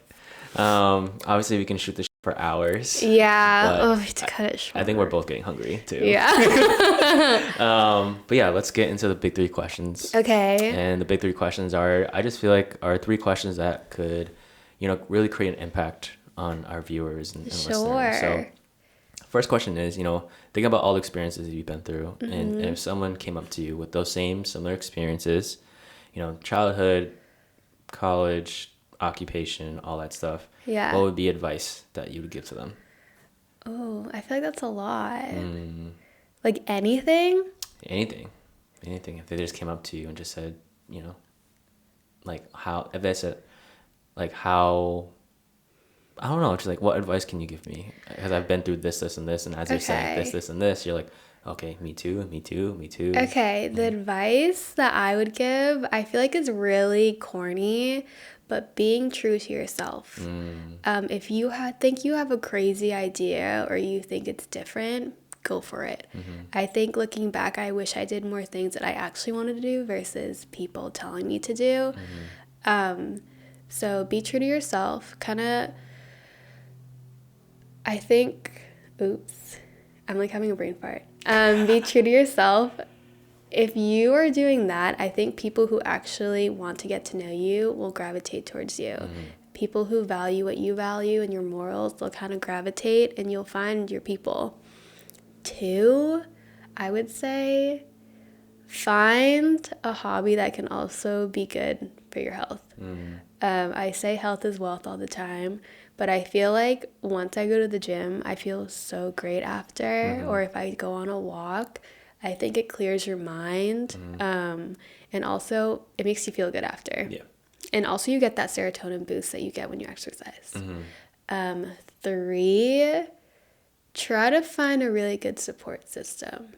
Obviously we can shoot this for hours. Yeah. We have to cut it short. I think we're both getting hungry too. Yeah. But yeah, let's get into the big 3 questions. Okay. And the big 3 questions I just feel like are 3 questions that could, really create an impact on our viewers and listeners. So first question is, think about all the experiences you've been through. And if someone came up to you with those similar experiences, childhood, college, occupation, all that stuff. Yeah. What would be advice that you would give to them? Oh, I feel like that's a lot. Like anything? Anything. If they just came up to you and just said, if they said, how, I don't know, just like, what advice can you give me? Because I've been through this, and this, and as you're saying this, and this, you're like, okay, me too. Okay, the advice that I would give, I feel like is really corny, but being true to yourself. If you think you have a crazy idea or you think it's different, go for it. I think looking back, I wish I did more things that I actually wanted to do versus people telling me to do. So be true to yourself. I think, oops, I'm like having a brain fart. Be true to yourself. If you are doing that, I think people who actually want to get to know you will gravitate towards you. People who value what you value and your morals, they'll kind of gravitate and you'll find your people. 2, I would say find a hobby that can also be good for your health. I say health is wealth all the time, but I feel like once I go to the gym, I feel so great after, or if I go on a walk, I think it clears your mind, and also it makes you feel good after. Yeah. And also you get that serotonin boost that you get when you exercise. 3, try to find a really good support system.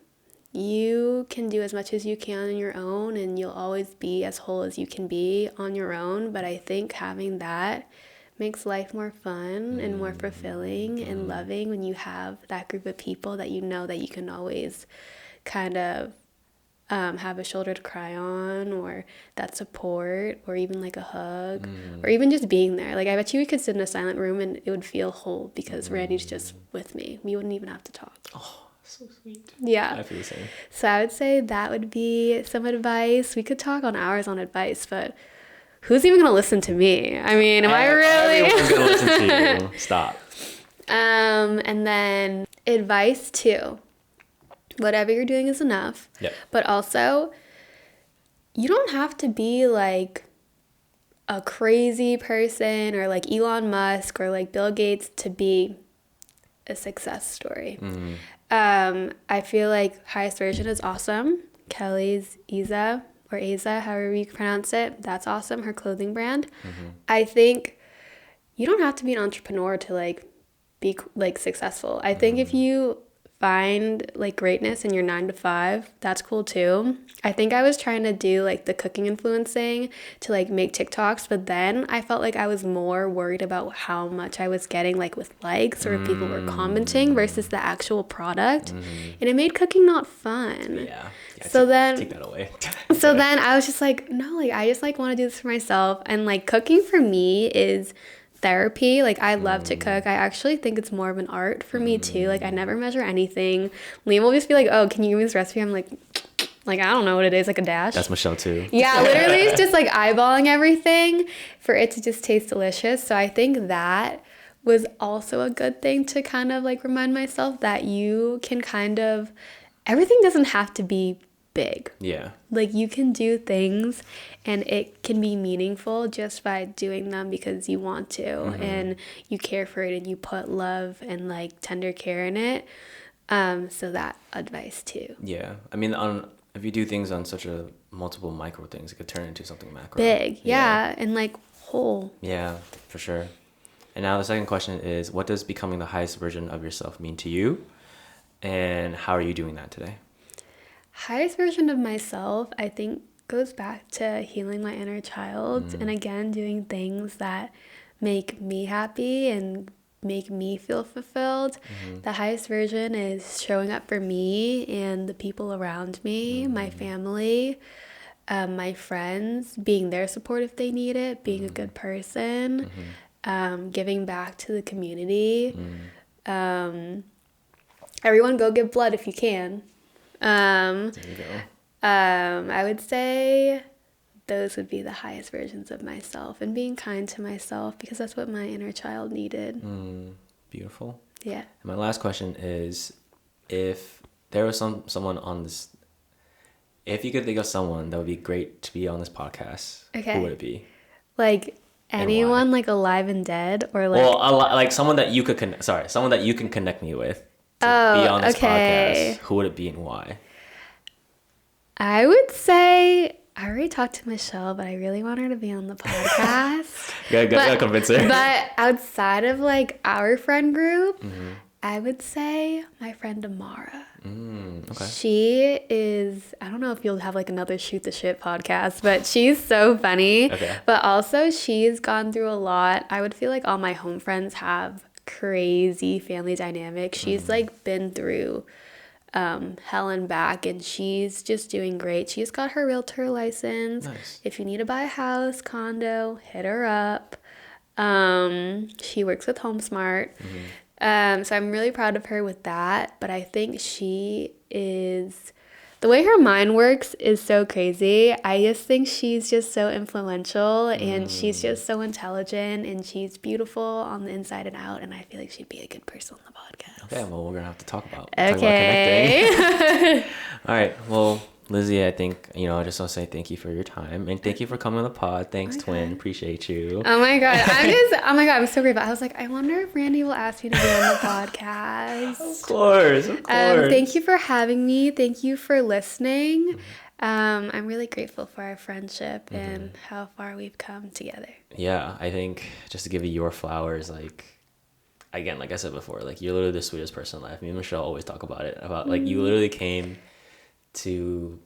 you can do as much as you can on your own, and you'll always be as whole as you can be on your own. But I think having that makes life more fun and more fulfilling and loving when you have that group of people that you know that you can always kind of have a shoulder to cry on, or that support, or even like a hug, or even just being there. Like I bet you we could sit in a silent room and it would feel whole because Randy's just with me. We wouldn't even have to talk. Oh, so sweet. Yeah. I feel the same. So I would say that would be some advice. We could talk on hours on advice, but who's even going to listen to me? I mean, am I really? Everyone's going to listen to you. Stop. And then advice too. Whatever you're doing is enough. Yep. But also, you don't have to be like a crazy person or like Elon Musk or like Bill Gates to be a success story. I feel like Highest Version is awesome. Kelly's Iza or Aza, however you pronounce it, that's awesome. Her clothing brand. I think you don't have to be an entrepreneur to like be like successful. I think if you find like greatness in your 9 to 5, that's cool too. I think I was trying to do like the cooking influencing to like make TikToks, but then I felt like I was more worried about how much I was getting like with likes or if people were commenting versus the actual product, and it made cooking not fun. Yeah. So then take that away. So then I was just like, no, like I just like want to do this for myself, and like cooking for me is therapy. Like I love to cook. I actually think it's more of an art for me too. Like I never measure anything. Liam will just be like, oh, can you give me this recipe? I'm like I don't know what it is, like a dash. That's Michelle too. Yeah, literally it's just like eyeballing everything for it to just taste delicious. So I think that was also a good thing to kind of like remind myself that you can kind of, everything doesn't have to be big. Yeah. Like you can do things and it can be meaningful just by doing them because you want to and you care for it and you put love and like tender care in it. So that advice too. Yeah. I mean, if you do things on such a multiple micro things, it could turn into something macro. Big. Yeah. And like whole. Yeah, for sure. And now the second question is, what does becoming the highest version of yourself mean to you? And how are you doing that today? Highest version of myself, I think, goes back to healing my inner child and again doing things that make me happy and make me feel fulfilled. The highest version is showing up for me and the people around me, my family, my friends, being their support if they need it, being a good person, giving back to the community. Everyone go give blood if you can. There you go. I would say those would be the highest versions of myself, and being kind to myself because that's what my inner child needed. Beautiful. Yeah. And my last question is, if there was someone on this, if you could think of someone that would be great to be on this podcast, who would it be? Like anyone, like alive and dead, or like like someone that you could someone that you can connect me with to be on this podcast. Who would it be and why? I would say, I already talked to Michelle, but I really want her to be on the podcast. gotta convince her. But outside of like our friend group, I would say my friend Amara. Okay. She is, I don't know if you'll have like another Shoot the Shit podcast, but she's so funny. Okay. But also she's gone through a lot. I would feel like all my home friends have crazy family dynamics. She's like been through hell and back, and she's just doing great. She's got her realtor license. Nice. If you need to buy a house, condo, hit her up. She works with HomeSmart. So I'm really proud of her with that. But I think she is, the way her mind works is so crazy. I just think she's just so influential, and she's just so intelligent, and she's beautiful on the inside and out, and I feel like she'd be a good person on the podcast. Okay, well, we're gonna have to talk about Okay. connecting. All right, well, Lizzy, I think, I just want to say thank you for your time, and thank you for coming on the pod. Thanks, Twin. Appreciate you. Oh my god, I'm so grateful. I was like, I wonder if Randy will ask me to be on the podcast. Of course. Thank you for having me. Thank you for listening. I'm really grateful for our friendship and how far we've come together. Yeah, I think just to give you your flowers, like, again, like I said before, like, you're literally the sweetest person alive. Me and Michelle always talk about it, about like, you literally came to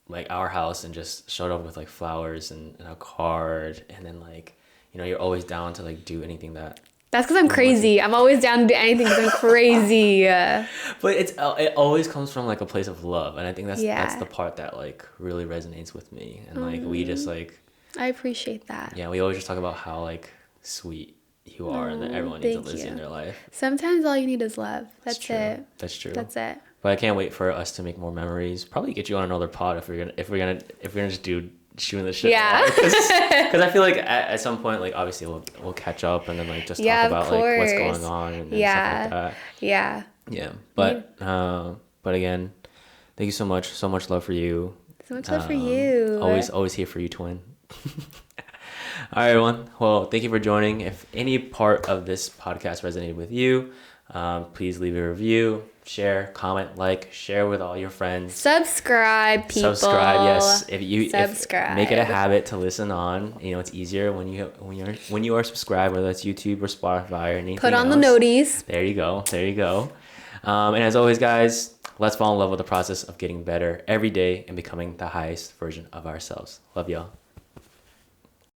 like our house and just showed up with like flowers and a card, and then like, you know, you're always down to like do anything that. That's because I'm crazy. I'm always down to do anything because I'm crazy. But it always comes from like a place of love, and I think that's Yeah. the part that like really resonates with me. And like we just like, I appreciate that. yeah, we always just talk about how like sweet you are, and that everyone needs a thank Lizzy you. in their life. Sometimes all you need is love. That's true. it. That's true. That's it. But I can't wait for us to make more memories. Probably get you on another pod if we're gonna just do shooting the shit. Yeah. Because I feel like at some point, like obviously we'll catch up and then like just talk about like what's going on and stuff like that. Yeah. Yeah. But again, thank you so much. So much love for you. So much love for you. Always here for you, twin. All right, everyone. Well, thank you for joining. If any part of this podcast resonated with you, please leave a review, share, comment, like, share with all your friends. Subscribe, people. Subscribe, yes. If make it a habit to listen on. You know, it's easier when you are subscribed, whether that's YouTube or Spotify or anything. Put on else. the noties. There you go. And as always, guys, let's fall in love with the process of getting better every day and becoming the highest version of ourselves. Love y'all.